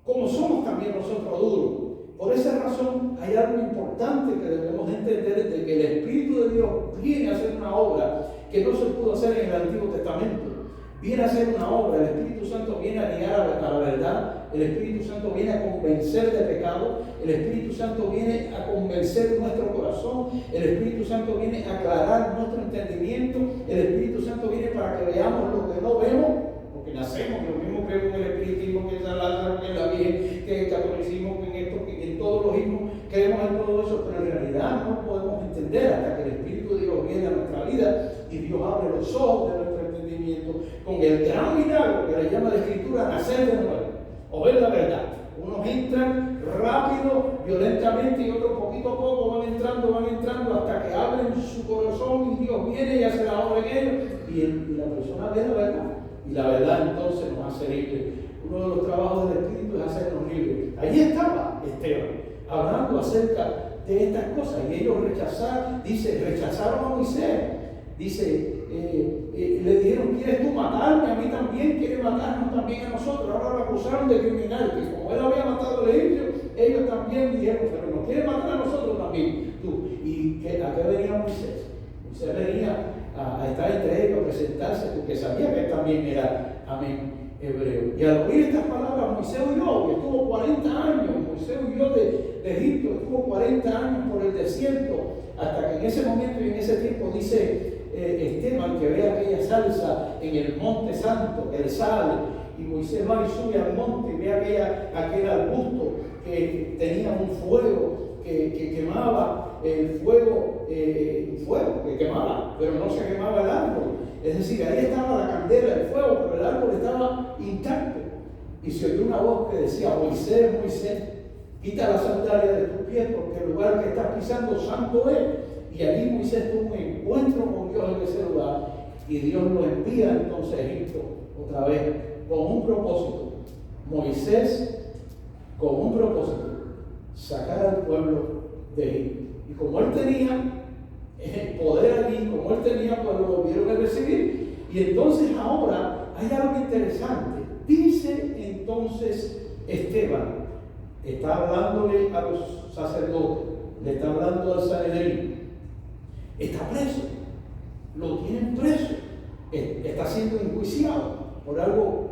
como somos también nosotros duros. Por esa razón hay algo importante que debemos entender, de que el Espíritu de Dios viene a hacer una obra que no se pudo hacer en el Antiguo Testamento. Viene a hacer una obra, el Espíritu Santo viene a guiar a la verdad, el Espíritu Santo viene a convencer de pecado, el Espíritu Santo viene a convencer nuestro corazón, el Espíritu Santo viene a aclarar nuestro entendimiento, el Espíritu Santo viene para que veamos lo que no vemos, porque nacemos, lo mismo creemos en el espiritismo, que en San Lázaro, que en la Virgen, que en el catolicismo, que en esto, que en todos los ismos, creemos en todo eso, pero en realidad no podemos entender hasta que el Espíritu de Dios viene a nuestra vida y Dios abre los ojos de nuestro entendimiento con el gran milagro que le llama la Escritura nacer de nuevo, o ver la verdad. Unos entran rápido, violentamente, y otros poquito a poco van entrando hasta que abren su corazón y Dios viene y hace la obra en ellos y la persona ve la verdad. Y la verdad entonces nos hace libres. Uno de los trabajos del Espíritu es hacernos libres. Allí estaba Esteban, hablando acerca de estas cosas. Y ellos rechazaron a Moisés. Dice, le dijeron, ¿quieres tú matarme? A mí también, ¿quieres matarnos también a nosotros? Ahora lo acusaron de criminal, que como él había matado al egipcio, ellos también dijeron, pero nos quieren matar a nosotros también. Tú. ¿Y a qué venía Moisés? Moisés venía a estar entre ellos, a presentarse, porque sabía que él también era, amén, hebreo. Y al oír estas palabras, Moisés huyó, y estuvo 40 años, Moisés huyó de Egipto, estuvo 40 años por el desierto, hasta que en ese momento y en ese tiempo dice Esteban que ve aquella salsa en el monte santo, el sal, y Moisés va y sube al monte y ve aquel arbusto que tenía un fuego que quemaba, el fuego que quemaba, pero no se quemaba el árbol. Es decir, ahí estaba la candela del fuego, pero el árbol estaba intacto. Y se oyó una voz que decía, Moisés, Moisés, quita la sandalia de tus pies porque el lugar que estás pisando santo es. Y allí Moisés tuvo un encuentro con Dios en ese lugar y Dios lo envía entonces a Egipto otra vez con un propósito. Moisés con un propósito, sacar al pueblo de Egipto. Y como él tenía poder allí, como él tenía, pues lo volvieron a recibir. Y entonces ahora hay algo interesante. Dice entonces Esteban, está hablándole a los sacerdotes, le está hablando al Sanedrín. Está preso, lo tienen preso, está siendo enjuiciado por algo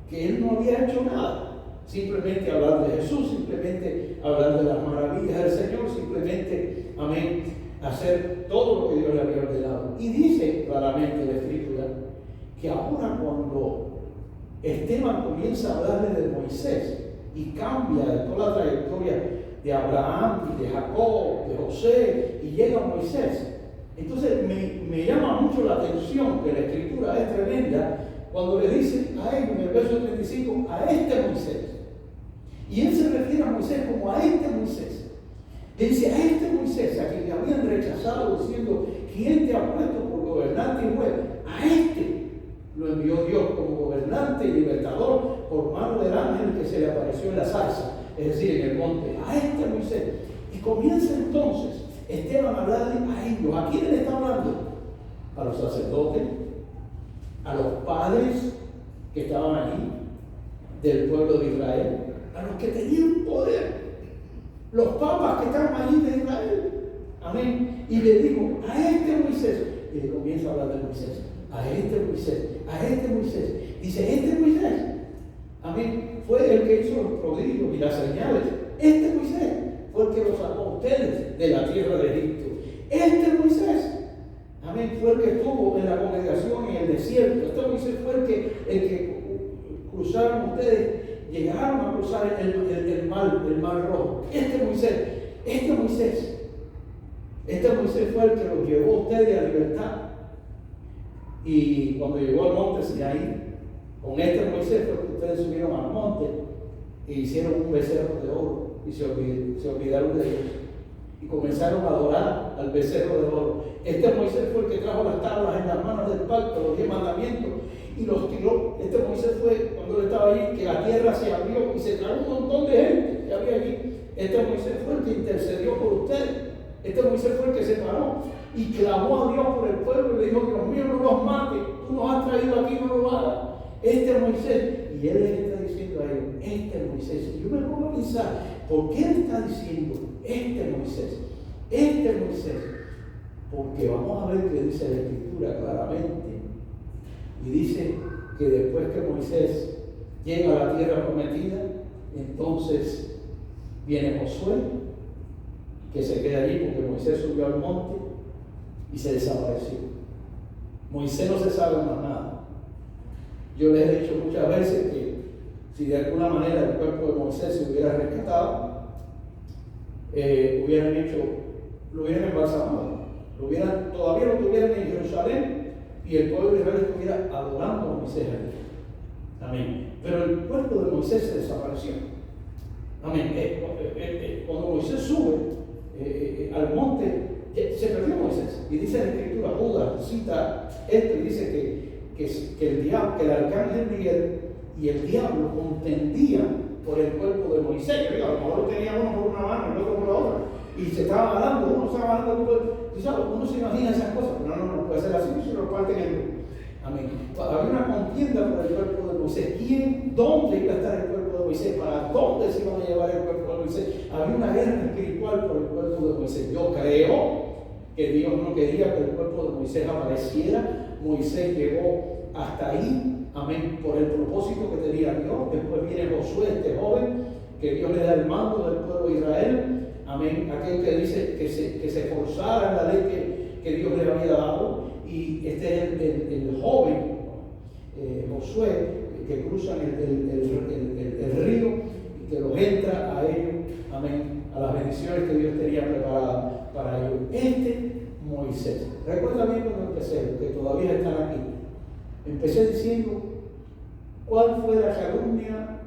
que él no había hecho nada. Simplemente hablar de Jesús, simplemente hablar de las maravillas del Señor, simplemente, amén, hacer todo lo que Dios le había ordenado. Y dice claramente la Escritura que ahora cuando Esteban comienza a hablarle de Moisés y cambia de toda la trayectoria de Abraham y de Jacob, de José, y llega a Moisés, entonces me llama mucho la atención que la Escritura es tremenda cuando le dice a él en el verso 35, a este Moisés. Y él se refiere a Moisés como a este Moisés. Le dice a este Moisés, a quien le habían rechazado diciendo, ¿quién te ha puesto por gobernante y juez? A este lo envió Dios como gobernante y libertador por mano del ángel que se le apareció en la zarza, es decir, en el monte. A este Moisés. Y comienza entonces Esteban a hablarle a ellos. ¿A quién le está hablando? A los sacerdotes, a los padres que estaban allí, del pueblo de Israel, a los que tenían poder, los papas que estaban allí de Israel. Amén. Y le digo, a este Moisés, y le comienza a hablar de Moisés, a este Moisés, a este Moisés. Dice, este Moisés, amén, fue el que hizo los prodigios y las señales. Este Moisés fue el que los sacó a ustedes de la tierra de Egipto. Este Moisés, amén, fue el que estuvo en la congregación en el desierto. Este Moisés fue el que cruzaron ustedes, llegaron a cruzar el mar rojo. Este Moisés fue el que los llevó a ustedes a libertad. Y cuando llegó al monte Sinaí, con este Moisés fue que ustedes subieron al monte e hicieron un becerro de oro y se olvidaron de Dios y comenzaron a adorar al becerro de oro. Este Moisés fue el que trajo las tablas en las manos del pacto, los 10 mandamientos, y los tiró. Este Moisés fue, cuando él estaba allí, que la tierra se abrió y se tragó un montón de gente que había allí. Este Moisés fue el que intercedió por ustedes. Este Moisés fue el que se paró y clamó a Dios por el pueblo y le dijo, Dios mío, no los mates, tú nos has traído aquí, no lo hagas. Este Moisés, y él les está diciendo a ellos, este Moisés, y yo me pongo a pensar, ¿por qué él está diciendo este Moisés? Este Moisés, porque vamos a ver que dice la Escritura claramente, y dice que después que Moisés llega a la tierra prometida, entonces viene Josué, que se queda allí porque Moisés subió al monte y se desapareció. Moisés no se sabe más nada. Yo les he dicho muchas veces que si de alguna manera el cuerpo de Moisés se hubiera rescatado, lo hubieran embalsamado, todavía lo tuvieran en Jerusalén y el pueblo de Israel estuviera adorando a Moisés allí. Amén. Pero el cuerpo de Moisés se desapareció. Amén. Cuando Moisés sube al monte, se perdió Moisés. Y dice la Escritura, Judas cita esto y dice que el arcángel Miguel y el diablo contendían por el cuerpo de Moisés. A lo mejor lo tenía uno por una mano y el otro por la otra. Y se estaba dando, uno se imagina esas cosas, pero no puede ser así, se lo parten en dos. Amén. Había una contienda por el cuerpo de Moisés. ¿Dónde iba a estar el cuerpo de Moisés? ¿Para dónde se iban a llevar el cuerpo de Moisés? Había una guerra espiritual por el cuerpo de Moisés. Yo creo que Dios no quería que el cuerpo de Moisés apareciera. Moisés llegó hasta ahí, amén, por el propósito que tenía Dios. Después viene Josué, este joven, que Dios le da el mando del pueblo de Israel. Amén, aquel que dice que se esforzara en la ley que Dios le había dado. Y este es el joven Josué, que cruzan el río y que los entra a ellos, amén, a las bendiciones que Dios tenía preparadas para ellos. Este Moisés, recuerda bien cuando empecé, que todavía están aquí. Empecé diciendo cuál fue la calumnia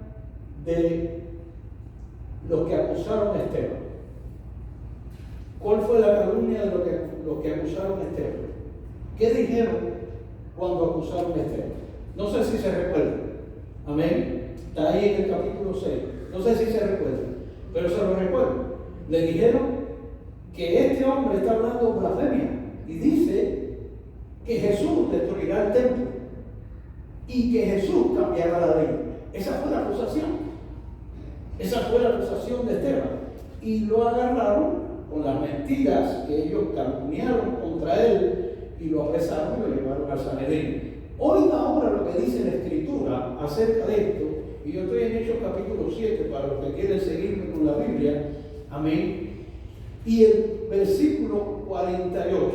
de los que acusaron a Esteban. ¿Cuál fue la calumnia de los que acusaron a Esteban? ¿Qué dijeron cuando acusaron a Esteban? No sé si se recuerdan. Amén. Está ahí en el capítulo 6. No sé si se recuerdan, pero se lo recuerdo. Le dijeron que este hombre está hablando blasfemia y dice que Jesús destruirá el templo y que Jesús cambiará la ley. Esa fue la acusación. Esa fue la acusación de Esteban. Y lo agarraron con las mentiras que ellos calumniaron contra él y lo apresaron y lo llevaron al Sanedrín. Oiga ahora lo que dice la Escritura acerca de esto, y yo estoy en Hechos capítulo 7 para los que quieren seguirme con la Biblia, amén, y el versículo 48,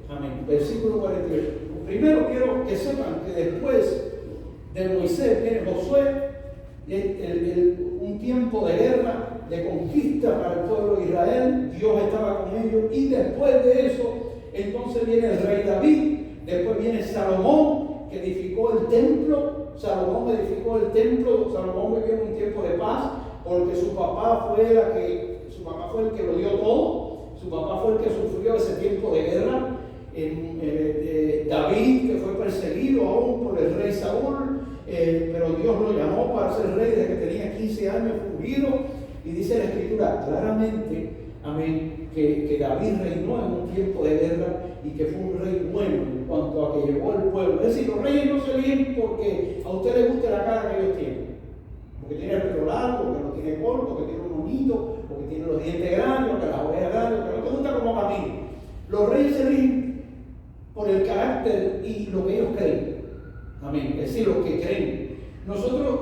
amén, versículo 48. Primero quiero que sepan que después de Moisés viene Josué, un tiempo de guerra, de conquista para el pueblo de Israel. Dios estaba con ellos, y después de eso entonces viene el rey David, después viene Salomón, que edificó el templo. Salomón edificó el templo. Salomón vivió en un tiempo de paz, porque su papá fue el que lo dio todo. Su papá fue el que sufrió ese tiempo de guerra. David, que fue perseguido aún por el rey Saúl, pero Dios lo llamó para ser rey desde que tenía 15 años, fugido. Y dice la Escritura claramente, amén, que David reinó en un tiempo de guerra y que fue un rey bueno en cuanto a que llevó al pueblo. Es decir, los reyes no se eligen porque a usted le guste la cara que ellos tienen, porque tiene el pelo largo, porque lo tiene corto, porque tiene un monito, porque tiene los dientes grandes, porque las orejas grandes, porque no te gusta como camina. Los reyes se eligen por el carácter y lo que ellos creen. Amén. Es decir, los que creen. Nosotros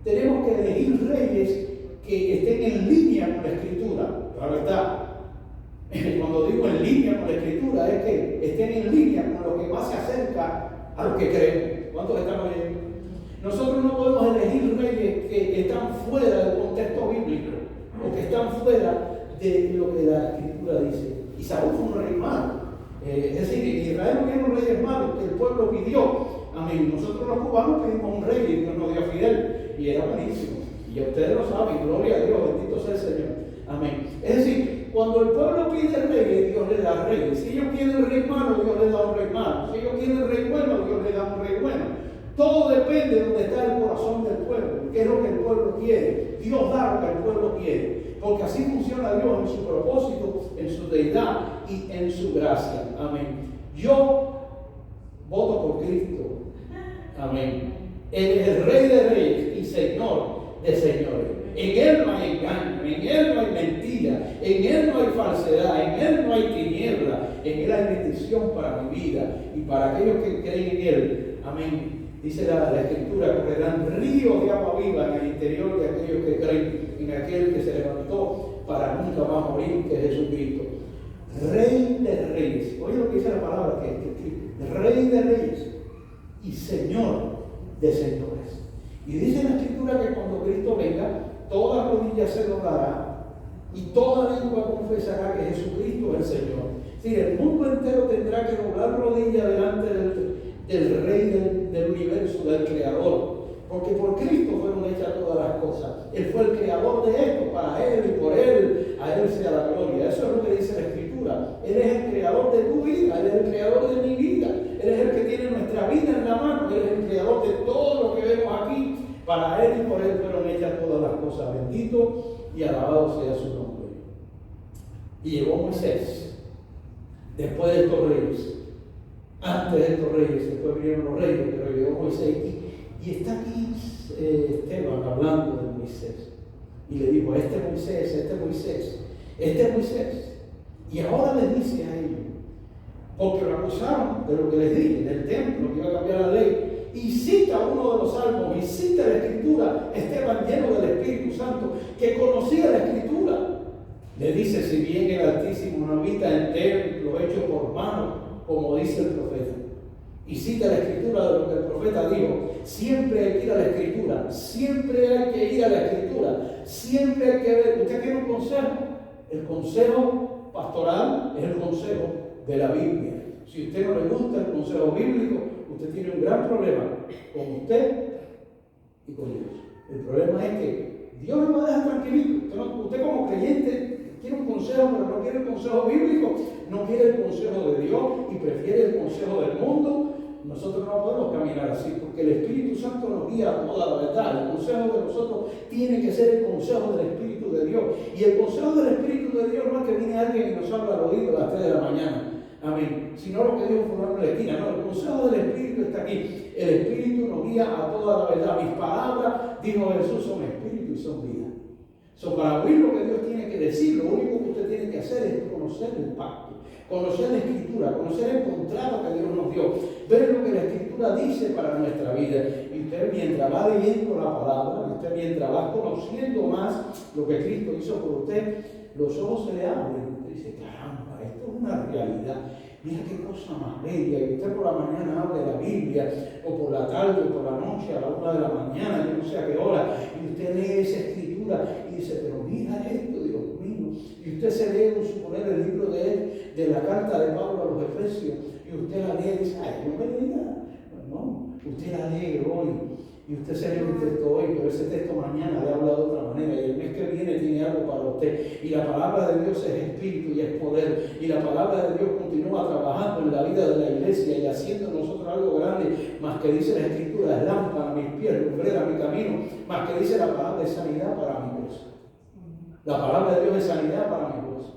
tenemos que elegir reyes que estén en línea con la Escritura. La verdad, cuando digo en línea con la Escritura, es que estén en línea con lo que más se acerca a lo que creemos. ¿Cuántos están oyendo? Nosotros no podemos elegir reyes que están fuera del contexto bíblico o que están fuera de lo que la Escritura dice. Y Saúl fue un rey malo. Es decir, en Israel no hubieron reyes malos que el pueblo pidió. Amén. Nosotros los cubanos pedimos un rey y Dios nos dio a Fidel y era buenísimo. Y ustedes lo saben, gloria a Dios, bendito sea el Señor. Amén. Es decir, cuando el pueblo pide reyes, Dios le da reyes. Si ellos quieren rey malo, Dios les da un rey malo. Si ellos quieren rey bueno, Dios les da un rey bueno. Todo depende de donde está el corazón del pueblo, qué es lo que el pueblo quiere. Dios da lo que el pueblo quiere, porque así funciona Dios en su propósito, en su deidad y en su gracia. Amén. Yo voto por Cristo. Amén. Él es el Rey de Reyes y Señor de Señores. En Él no hay engaño, en Él no hay mentira, en Él no hay falsedad, en Él no hay tiniebla, en Él hay bendición para mi vida y para aquellos que creen en Él. Amén. Dice la Escritura, correrán ríos de agua viva en el interior de aquellos que creen en aquel que se levantó para nunca más morir, que es Jesucristo. Rey de Reyes. Oye lo que dice la palabra, que Rey de Reyes y Señor de Señores. Y dice la Escritura que cuando Cristo venga, toda rodilla se doblará y toda lengua confesará que Jesucristo es el Señor. Es decir, el mundo entero tendrá que doblar rodilla delante del Rey del universo, del Creador. Porque por Cristo fueron hechas todas las cosas. Él fue el creador de esto, para Él y por Él, a Él sea la gloria. Eso es lo que dice la Escritura. Él es el creador de tu vida, Él es el creador de mi vida. Él es el que tiene nuestra vida en la mano, Él es el creador de todo lo que vemos aquí. Para Él y por Él fueron hechas todas las cosas. Bendito y alabado sea su nombre. Y llegó Moisés, después de estos reyes. Antes de estos reyes, después vinieron los reyes, pero llegó Moisés y está aquí Esteban hablando de Moisés. Y le dijo, este es Moisés. Y ahora les dice a ellos, porque lo acusaron de lo que les dije, del templo, que iba a cambiar la ley. Y cita uno de los salmos, y cita la Escritura, Esteban lleno del Espíritu Santo, que conocía la Escritura. Le dice, si bien el Altísimo no habita en templo hecho por mano, como dice el profeta. Y cita la Escritura de lo que el profeta dijo. Siempre hay que ir a la Escritura. Siempre hay que ir a la Escritura. Siempre hay que ver. ¿Usted quiere un consejo? El consejo pastoral es el consejo de la Biblia. Si a usted no le gusta el consejo bíblico, usted tiene un gran problema con usted y con Dios. El problema es que Dios no va a dejar tranquilito. Usted como creyente quiere un consejo, pero no quiere el consejo bíblico, no quiere el consejo de Dios y prefiere el consejo del mundo. Nosotros no podemos caminar así, porque el Espíritu Santo nos guía a toda la verdad. El consejo de nosotros tiene que ser el consejo del Espíritu de Dios. Y el consejo del Espíritu de Dios no es que viene alguien y nos habla al oído a las 3 de la mañana. Amén. Sino lo que dijo fulano en la esquina. No, el consejo del Espíritu está aquí. El Espíritu nos guía a toda la verdad. Mis palabras, dijo Jesús, son Espíritu y son vida. Para oír lo que Dios tiene que decir, lo único que usted tiene que hacer es conocer el pacto, conocer la Escritura, conocer el contrato que Dios nos dio, ver lo que la Escritura dice para nuestra vida. Y usted mientras va leyendo la palabra, usted mientras va conociendo más lo que Cristo hizo por usted, los ojos se le abren. Usted dice, caramba, esto es una realidad. Mira qué cosa más bella. Y usted por la mañana habla de la Biblia, o por la tarde, o por la noche, a la 1 de la mañana, yo no sé a qué hora, y usted lee esa Escritura y dice, pero mira esto, Dios mío. Y usted se lee, suponer, el libro de la carta de Pablo a los Efesios, y usted la lee y dice, ay, no me diga. No, usted la lee hoy, y usted se lee un texto hoy, pero ese texto mañana le habla de otra manera, y el mes que viene tiene algo para usted. Y la palabra de Dios es espíritu y es poder, y la palabra de Dios continúa trabajando en la vida de la iglesia y haciendo en nosotros algo grande, más que dice la Escritura, es lámpara a mis pies, lumbrera a mi camino, más que dice la palabra de sanidad para mi hueso. La palabra de Dios es sanidad para mi hueso.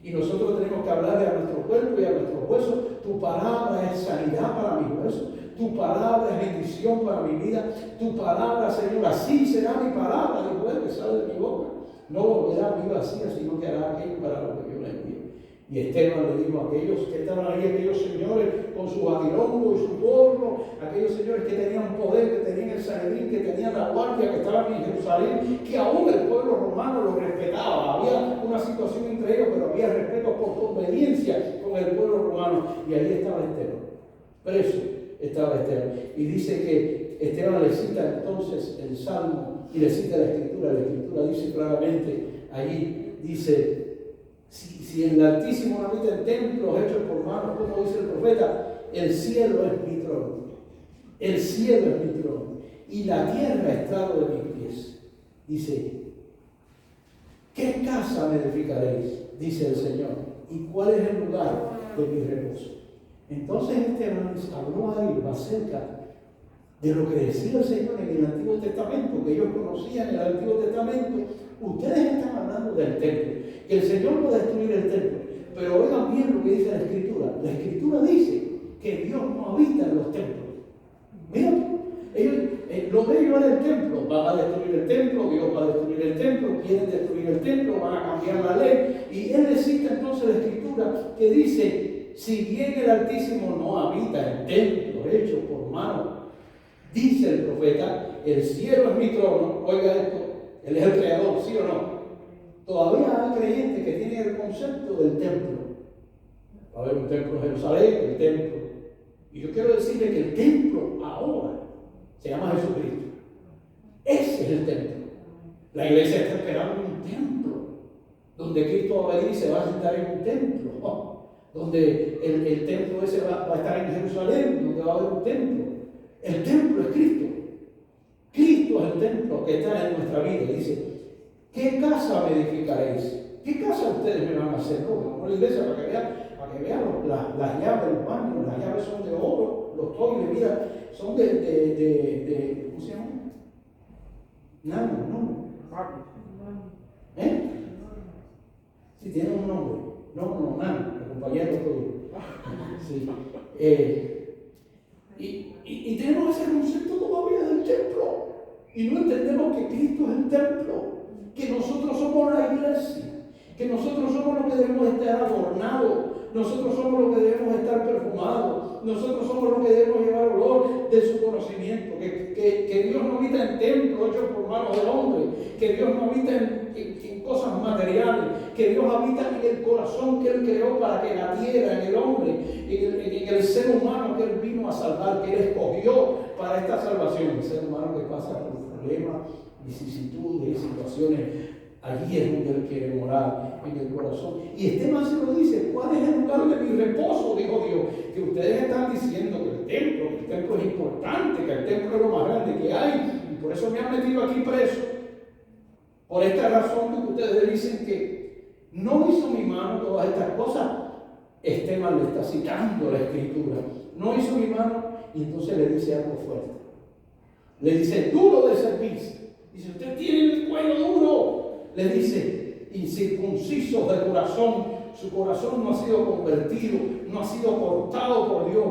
Y nosotros tenemos que hablarle a nuestro cuerpo y a nuestros huesos, tu palabra es sanidad para mis huesos. Tu palabra es bendición para mi vida. Tu palabra, Señor, así será mi palabra después que sale de mi boca. No volverá a mí vacía, sino que hará aquello para lo que yo le envíe. Y Esteban le dijo a aquellos que estaban ahí, aquellos señores con su batilongo y su gorro, aquellos señores que tenían poder, que tenían el Sanedrín, que tenían la guardia, que estaban en Jerusalén, que aún el pueblo romano lo respetaba. Había una situación entre ellos, pero había respeto por conveniencia con el pueblo romano. Y ahí estaba Esteban, preso estaba Esteban. Y dice que Esteban le cita entonces el Salmo y le cita la Escritura. La Escritura dice claramente, allí dice: si en el Altísimo no habita en templos hechos por manos, como dice el profeta, el cielo es mi trono. El cielo es mi trono. Y la tierra es estrado de mis pies. Dice: ¿qué casa me edificaréis? Dice el Señor. ¿Y cuál es el lugar de mi reposo? Entonces Esteban habló ahí acerca de lo que decía el Señor en el Antiguo Testamento, que ellos conocían en el Antiguo Testamento. Ustedes están hablando del templo, que el Señor va a destruir el templo, pero oigan bien lo que dice la Escritura. La Escritura dice que Dios no habita en los templos. Mira, ellos, lo de ellos era el templo. Van a destruir el templo, Dios va a destruir el templo, quieren destruir el templo, van a cambiar la ley. Y él necesita entonces la Escritura que dice: si bien el Altísimo no habita en templos hechos por manos, dice el profeta, el cielo es mi trono. Oiga esto, Él es el creador, ¿sí o no? Todavía hay creyentes que tienen el concepto del templo. Va a haber un templo en Jerusalén, el templo. Y yo quiero decirle que el templo ahora se llama Jesucristo. Ese es el templo. La iglesia está esperando un templo, donde Cristo va a venir y se va a sentar en un templo, ¿no? Donde el templo ese va a estar en Jerusalén, donde va a haber un templo. El templo es Cristo. Cristo es el templo que está en nuestra vida. Dice: ¿qué casa me edificaréis? ¿Qué casa ustedes me van a hacer? No, la iglesia, para que vean las llaves, los baños, las llaves son de oro, los toiles, mira, son de ¿cómo se llama? Nano, no. Sí, tiene un nombre. No, nano, el compañero tuyo. Sí. Y tenemos ese concepto todavía del templo. Y no entendemos que Cristo es el templo, que nosotros somos la iglesia, que nosotros somos los que debemos estar adornados, nosotros somos los que debemos estar perfumados, nosotros somos los que debemos llevar olor de su conocimiento, que Dios no habita en templos hechos por manos del hombre, que Dios no habita en cosas materiales, que Dios habita en el corazón que Él creó para que latiera en el hombre, en el ser humano que Él vino a salvar, que Él escogió para esta salvación. El ser humano que pasa por problemas, vicisitudes, situaciones, allí es donde Él quiere morar, en el corazón. Y Esteban se lo dice: ¿cuál es el lugar de mi reposo? Dijo Dios. Que ustedes están diciendo que el templo es importante, que el templo es lo más grande que hay, y por eso me han metido aquí preso. Por esta razón que ustedes dicen que no hizo mi mano todas estas cosas. Esteban le está citando la Escritura. No hizo mi mano, y entonces le dice algo fuerte. Le dice: duro de servir. Dice: usted tiene el cuello duro. Le dice: incircuncisos de corazón. Su corazón no ha sido convertido, no ha sido cortado por Dios.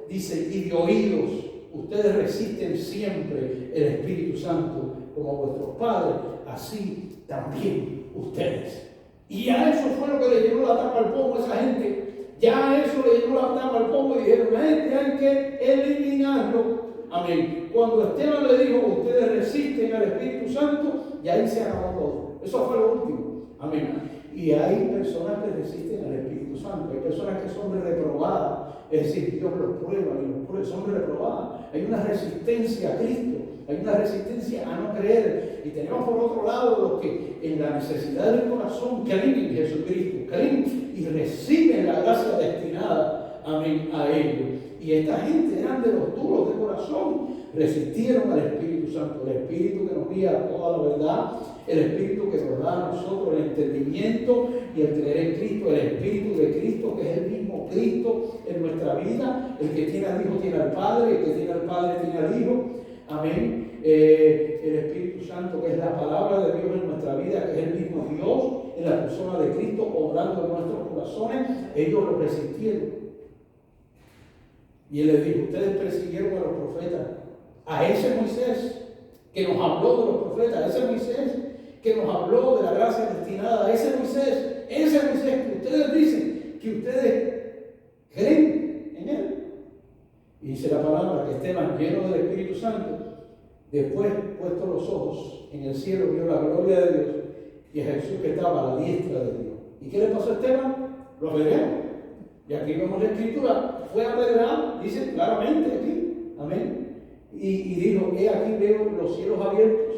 Dice: y de oídos. Ustedes resisten siempre el Espíritu Santo como vuestros padres, así también ustedes. Y a eso fue lo que le llenó la tapa al pomo a esa gente. Ya a eso le llenó la tapa al pomo y dijeron: a este hay que eliminarlo. Amén. Cuando Esteban le dijo: ustedes resisten al Espíritu Santo, y ahí se acabó todo. Eso fue lo último. Amén. Y hay personas que resisten al Espíritu Santo. Hay personas que son reprobadas. Es decir, Dios los prueba y los prueba, son reprobadas. Hay una resistencia a Cristo. Hay una resistencia a no creer. Y tenemos por otro lado los que en la necesidad del corazón creen en Jesucristo, creen y reciben la gracia destinada, amén, a ellos. Y esta gente eran de los duros de corazón, resistieron al Espíritu Santo, el Espíritu que nos guía a toda la verdad, el Espíritu que nos da a nosotros el entendimiento y el creer en Cristo, el Espíritu de Cristo, que es el mismo Cristo en nuestra vida. El que tiene al Hijo tiene al Padre, el que tiene al Padre tiene al Hijo. Amén. El Espíritu Santo, que es la palabra de Dios en nuestra vida, que es el mismo Dios en la persona de Cristo, obrando en nuestros corazones. Ellos lo resistieron. Y Él les dijo: ustedes persiguieron a los profetas, a ese Moisés que nos habló de los profetas, a ese Moisés que nos habló de la gracia destinada, a ese Moisés que ustedes dicen que ustedes creen en Él. Y dice la palabra que Esteban, lleno del Espíritu Santo, después puesto los ojos en el cielo, vio la gloria de Dios y a Jesús que estaba a la diestra de Dios. ¿Y qué le pasó a Esteban? Lo apedrearon. Y aquí vemos la escritura, fue apedreado, dice claramente aquí, amén. Y dijo, he aquí veo los cielos abiertos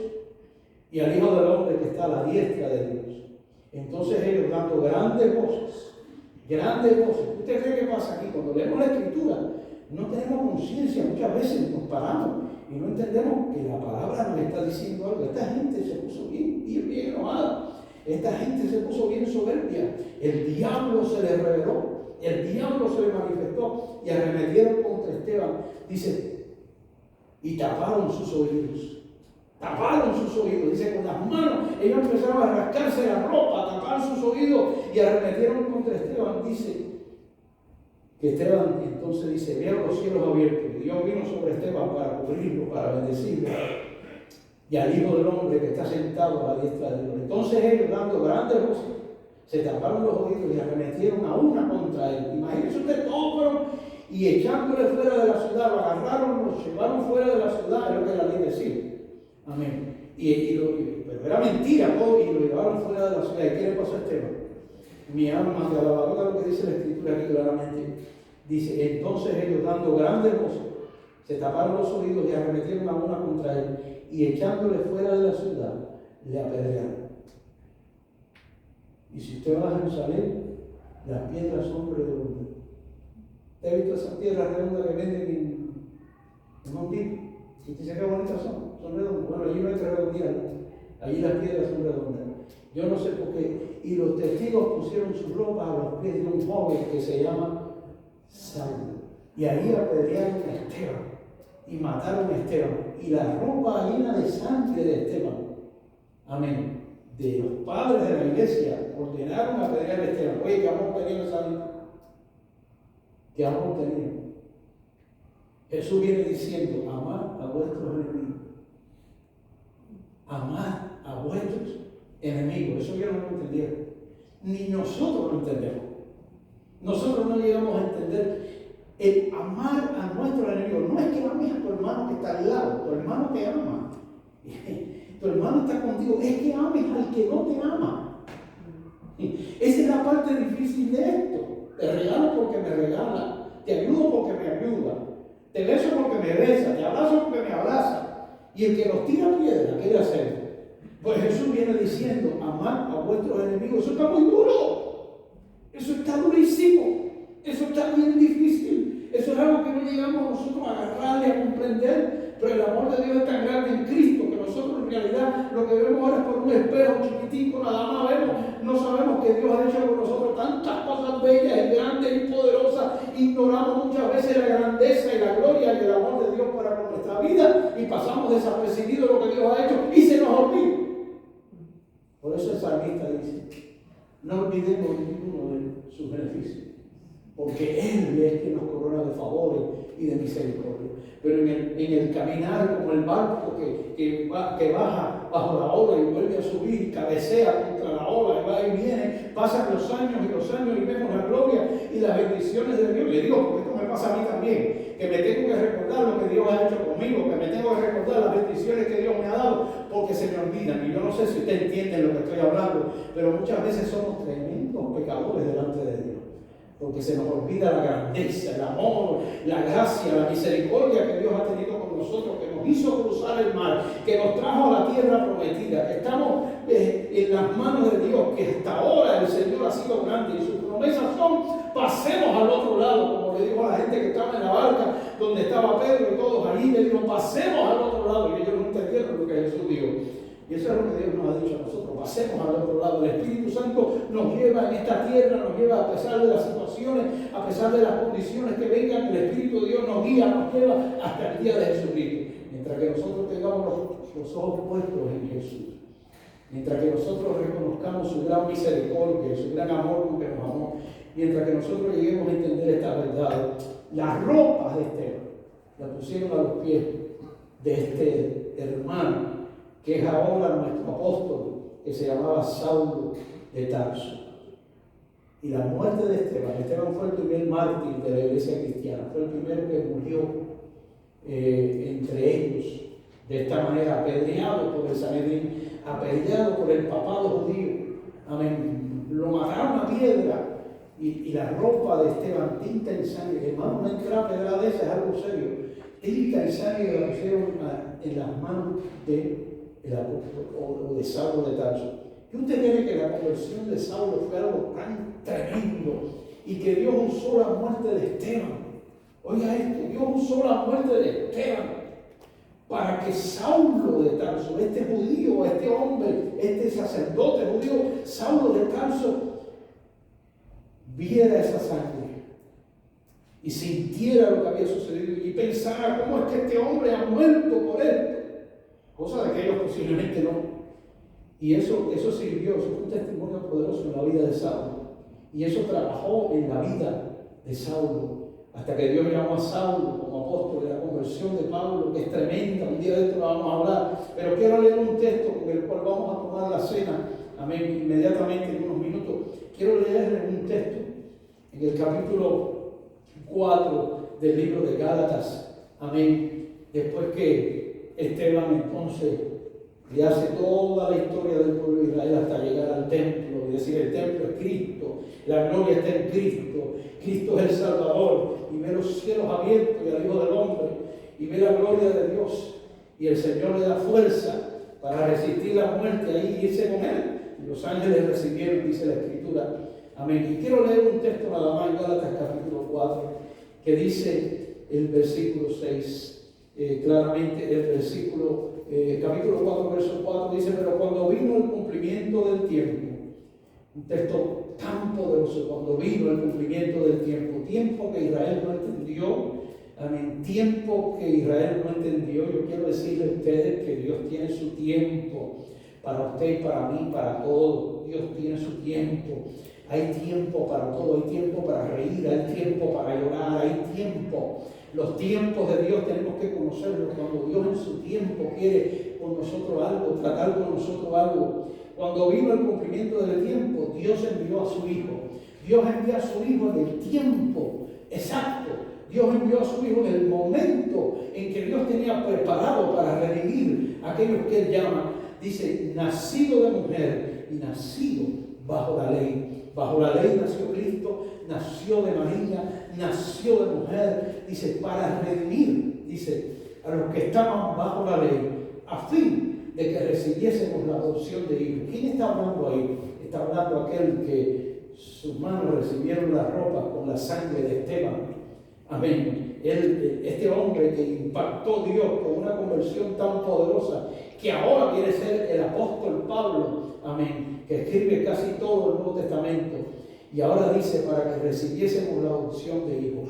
y al Hijo del Hombre que está a la diestra de Dios. Entonces ellos dando grandes voces. ¿Usted cree que pasa aquí? Cuando leemos la escritura, no tenemos conciencia, muchas veces nos paramos y no entendemos que la palabra nos está diciendo algo. Esta gente se puso bien enojada. Esta gente se puso bien soberbia. El diablo se le reveló. El diablo se le manifestó y arremetieron contra Esteban. Dice, y taparon sus oídos. Dice, con las manos. Ellos empezaron a rascarse la ropa, taparon sus oídos y arremetieron contra Esteban. Dice que Esteban entonces dice, vieron los cielos abiertos. Y Dios vino sobre Esteban para cubrirlo, para bendecirlo. Y al Hijo del Hombre que está sentado a la diestra de Dios. Entonces ellos, dando grandes voces, se taparon los oídos y arremetieron a una contra él. Imagínense usted, todos fueron y echándole fuera de la ciudad, lo agarraron, lo llevaron fuera de la ciudad, es lo que la ley decía. Amén. Pero era mentira todo, y lo llevaron fuera de la ciudad. ¿Y qué le pasó a Esteban? Mi alma te alaba. Lo que dice la escritura aquí claramente. Dice, entonces ellos dando grandes voces, se taparon los oídos y arremetieron a una contra él, y echándole fuera de la ciudad, le apedrearon. Y si usted va a Jerusalén, las piedras son redondas. ¿Usted ha visto esas piedras redondas que venden en un tipo? Y usted dice, qué bonitas son redondas. Bueno, allí no hay que redondear, allí las piedras son redondas. Yo no sé por qué. Y los testigos pusieron su ropa a los pies de un joven que se llama Saulo. Y ahí apedrearon a Esteban y mataron a Esteban. Y la ropa llena de sangre de Esteban. Amén. De los padres de la iglesia ordenaron apedrear a Esteban. Oye, ¿qué amor tenían esa vida? ¿Qué amor tenían? Jesús viene diciendo, amad a vuestros enemigos. Amad a vuestros enemigos. Eso yo no lo entendía. Ni nosotros lo entendemos. Nosotros no llegamos a entender el amar a nuestros enemigos. No es que ames a tu hermano que está al lado, tu hermano te ama. Tu hermano está contigo, es que ames al que no te ama. Esa es la parte difícil de esto. Te regalo porque me regala, te ayudo porque me ayuda, te beso porque me besa, te abrazo porque me abraza. Y el que nos tira piedra, ¿qué le hacemos? Pues Jesús viene diciendo, amad a vuestros enemigos. Eso está muy duro, eso está durísimo, eso está bien difícil. Eso es algo que no llegamos nosotros a agarrarle, a comprender. Pero el amor de Dios es tan grande en Cristo que nosotros en realidad lo que vemos ahora es por un espejo chiquitico, nada más vemos. No sabemos que Dios ha hecho con nosotros tantas cosas bellas y grandes y poderosas. Ignoramos muchas veces la grandeza y la gloria y el amor de Dios para con nuestra vida y pasamos desapercibido lo que Dios ha hecho y se nos olvida. Por eso el salmista dice, no olvidemos ninguno de sus beneficios, porque Él es quien nos corona de favores y de misericordia. Pero en el caminar, como el barco que baja bajo la ola y vuelve a subir, cabecea contra la ola y va y viene, pasan los años y vemos la gloria y las bendiciones de Dios. Le digo, porque esto me pasa a mí también, que me tengo que recordar lo que Dios ha hecho conmigo, que me tengo que recordar las bendiciones que Dios me ha dado, porque se me olvidan. Y yo no sé si usted entiende lo que estoy hablando, pero muchas veces somos tremendos pecadores delante de Dios. Porque se nos olvida la grandeza, el amor, la gracia, la misericordia que Dios ha tenido con nosotros, que nos hizo cruzar el mar, que nos trajo a la tierra prometida, que estamos en las manos de Dios, que hasta ahora el Señor ha sido grande y sus promesas son, pasemos al otro lado, como le dijo a la gente que estaba en la barca, donde estaba Pedro y todos allí, le dijo, pasemos al otro lado, y ellos no entendieron lo que Jesús dijo. Y eso es lo que Dios nos ha dicho a nosotros, pasemos al otro lado. El Espíritu Santo nos lleva en esta tierra, nos lleva a pesar de las situaciones, a pesar de las condiciones que vengan, el Espíritu de Dios nos guía, nos lleva hasta el día de Jesucristo. Mientras que nosotros tengamos los ojos puestos en Jesús, mientras que nosotros reconozcamos su gran misericordia, su gran amor con que nos amó, mientras que nosotros lleguemos a entender esta verdad, las ropas de Esteban las pusieron a los pies de este hermano, que es ahora nuestro apóstol, que se llamaba Saulo de Tarso. Y la muerte de Esteban, Esteban fue el primer mártir de la iglesia cristiana, fue el primero que murió entre ellos, de esta manera, apedreado por el Sanedrín, apedreado por el papado judío. Amén. Lo mataron a piedra y la ropa de Esteban, tinta en sangre. Hermano, una pedra de esa es algo serio. Tinta en sangre la pusieron en las manos del apóstol o de Saulo de Tarso. ¿Y usted cree que la conversión de Saulo fue algo tan tremendo y que Dios usó la muerte de Esteban? Oiga esto, Dios usó la muerte de Esteban para que Saulo de Tarso, este judío, este hombre, este sacerdote judío, Saulo de Tarso, viera esa sangre y sintiera lo que había sucedido y pensara cómo es que este hombre ha muerto por esto, cosa de que ellos posiblemente no. Y eso sirvió, eso fue un testimonio poderoso en la vida de Saulo, y eso trabajó en la vida de Saulo, hasta que Dios llamó a Saulo como apóstol de la conversión de Pablo, que es tremenda. Un día de esto lo vamos a hablar, pero quiero leer un texto con el cual vamos a tomar la cena, amén, inmediatamente en unos minutos. Quiero leerles un texto en el capítulo 4 del libro de Gálatas, amén, después que Esteban entonces le hace toda la historia del pueblo de Israel hasta llegar al templo, y decir, el templo es Cristo, la gloria está en Cristo, Cristo es el Salvador, y ve los cielos abiertos y al Hijo del Hombre, y ve la gloria de Dios, y el Señor le da fuerza para resistir la muerte ahí y irse con él. Y los ángeles recibieron, dice la Escritura, amén. Y quiero leer un texto nada más en Gálatas capítulo 4, que dice el versículo 6, claramente el versículo capítulo 4, verso 4, dice, pero cuando vino el cumplimiento del tiempo, un texto tan poderoso, cuando vino el cumplimiento del tiempo, tiempo que Israel no entendió, amén, tiempo que Israel no entendió, yo quiero decirle a ustedes que Dios tiene su tiempo, para usted y para mí, para todos, Dios tiene su tiempo. Hay tiempo para todo, hay tiempo para reír, hay tiempo para llorar, hay tiempo. Los tiempos de Dios tenemos que conocerlos. Cuando Dios en su tiempo quiere con nosotros algo, tratar con nosotros algo. Cuando vino el cumplimiento del tiempo, Dios envió a su Hijo. Dios envió a su Hijo en el tiempo exacto. Dios envió a su Hijo en el momento en que Dios tenía preparado para redimir a aquellos que Él llama. Dice, nacido de mujer y nacido bajo la ley. Bajo la ley nació Cristo, nació de María, nació de mujer, dice, para redimir, dice, a los que estaban bajo la ley, a fin de que recibiésemos la adopción de hijos. ¿Quién está hablando ahí? Está hablando aquel que sus manos recibieron la ropa con la sangre de Esteban. Amén. Este hombre que impactó Dios con una conversión tan poderosa, que ahora quiere ser el apóstol Pablo, amén, que escribe casi todo el Nuevo Testamento, y ahora dice para que recibiésemos la adopción de hijos.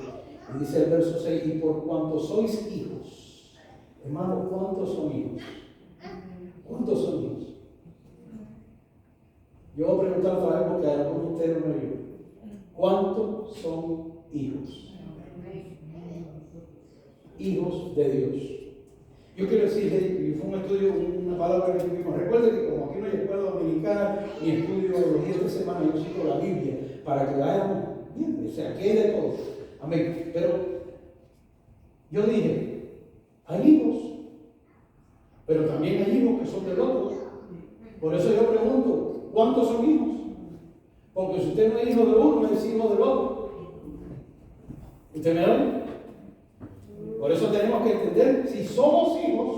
Y dice el verso 6, y por cuanto sois hijos, hermanos, ¿cuántos son hijos? ¿Cuántos son hijos? Yo voy a preguntar otra vez porque a algunos de ustedes no oyen. ¿Cuántos son hijos? Hijos de Dios. Yo quiero decirle, y fue un estudio, una palabra que tuvimos. Recuerde que como aquí no hay escuela dominicana ni estudio los días de semana, yo cito la Biblia para que vayamos bien, o sea, que hay de todo. Amén. Pero yo dije, hay hijos, pero también hay hijos que son del otro. Por eso yo pregunto, ¿cuántos son hijos? Porque si usted no es hijo de uno, es hijo del otro. ¿Usted me oye? Por eso tenemos que entender, si somos hijos,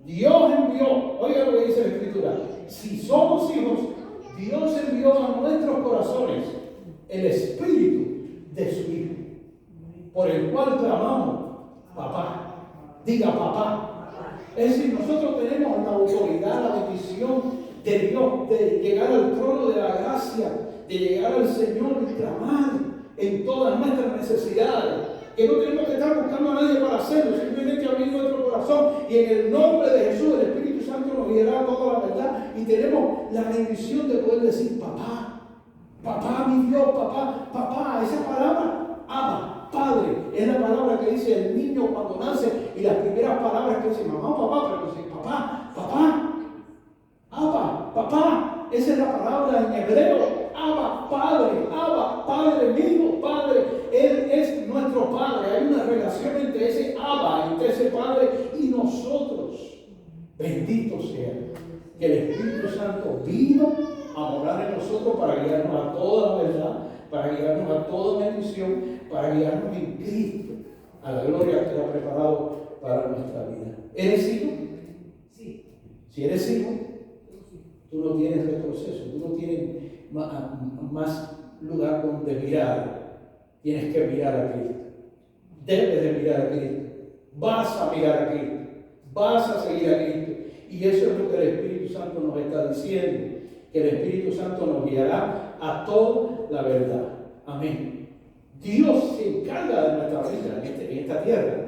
Dios envió, oiga lo que dice la Escritura, si somos hijos, Dios envió a nuestros corazones el Espíritu de su Hijo, por el cual clamamos, papá, diga papá. Es decir, nosotros tenemos la autoridad, la bendición de Dios, de llegar al trono de la gracia, de llegar al Señor y clamar en todas nuestras necesidades. Que no tenemos que estar buscando a nadie para hacerlo, simplemente abrir nuestro corazón y en el nombre de Jesús el Espíritu Santo nos guiará toda la verdad y tenemos la bendición de poder decir papá, papá mi Dios, papá, papá. Esa palabra, Abba, Padre, es la palabra que dice el niño cuando nace y las primeras palabras que dice mamá, papá, pero dice papá, papá, Abba, papá. Esa es la palabra en hebreo, Abba, Padre mío, Padre. Él es nuestro Padre. Hay una relación entre ese Abba, entre ese Padre y nosotros. Bendito sea que el Espíritu Santo vino a morar en nosotros para guiarnos a toda la verdad, para guiarnos a toda bendición, para guiarnos en Cristo, a la gloria que ha preparado para nuestra vida. ¿Eres hijo? Sí. Si eres hijo, tú no tienes retroceso, tú no tienes más lugar donde mirar. Tienes que mirar a Cristo. Debes de mirar a Cristo. Vas a mirar a Cristo. Vas a seguir a Cristo. Y eso es lo que el Espíritu Santo nos está diciendo. Que el Espíritu Santo nos guiará a toda la verdad. Amén. Dios se encarga de nuestra vida en esta tierra.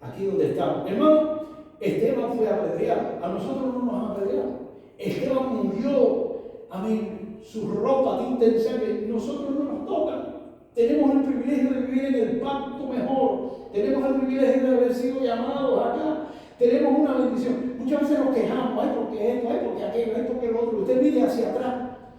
Aquí donde estamos. Hermano, Esteban fue apedreado. A nosotros no nos han apedreado. Esteban murió. Amén. Su ropa tinta en sangre. Nosotros no nos tocan. Tenemos el privilegio de vivir en el pacto mejor. Tenemos el privilegio de haber sido llamados acá. Tenemos una bendición. Muchas veces nos quejamos, ay, porque esto, ay, porque aquello, ay, porque lo otro. Usted mire hacia atrás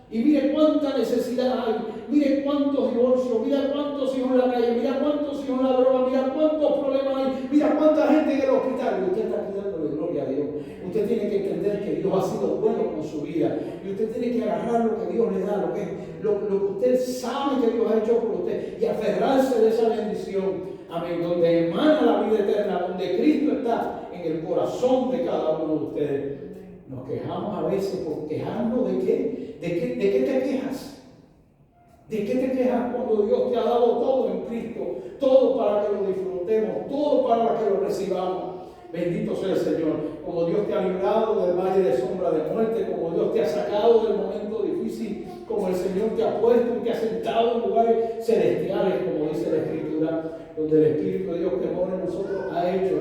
y mire cuánta necesidad hay. Mire cuántos divorcios, mira cuántos hijos en la calle, mira cuántos hijos en la droga, mira cuántos problemas hay, mira cuánta gente en el hospital. Y usted está aquí dándole gloria a Dios. Usted tiene que entender que Dios ha sido bueno con su vida. Y usted tiene que agarrar lo que Dios le da, lo que usted sabe que Dios ha hecho por usted y aferrarse de esa bendición. Amén. Donde emana la vida eterna, donde Cristo está en el corazón de cada uno de ustedes. Nos quejamos a veces por quejarnos de qué. ¿De qué te quejas? ¿De qué te quejas cuando Dios te ha dado todo en Cristo? Todo para que lo disfrutemos, todo para que lo recibamos. Bendito sea el Señor. Como Dios te ha librado del valle de sombra de muerte, como Dios te ha sacado del momento difícil, como el Señor te ha puesto y te ha sentado en lugares celestiales, como dice la Escritura, donde el Espíritu de Dios que mora en nosotros ha hecho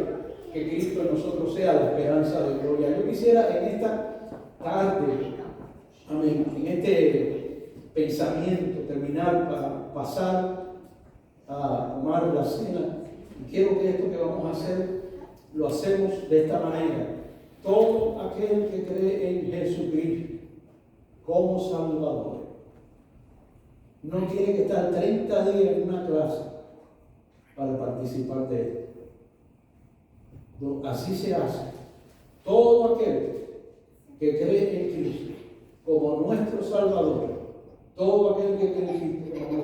que Cristo en nosotros sea la esperanza de gloria. Yo quisiera en esta tarde, amén, en este pensamiento terminar para pasar a tomar la cena. Y quiero que esto que vamos a hacer lo hacemos de esta manera. Todo aquel que cree en Jesucristo como Salvador no tiene que estar 30 días en una clase para participar de esto. Así se hace. Todo aquel que cree en Cristo como nuestro Salvador, todo aquel que cree en Cristo como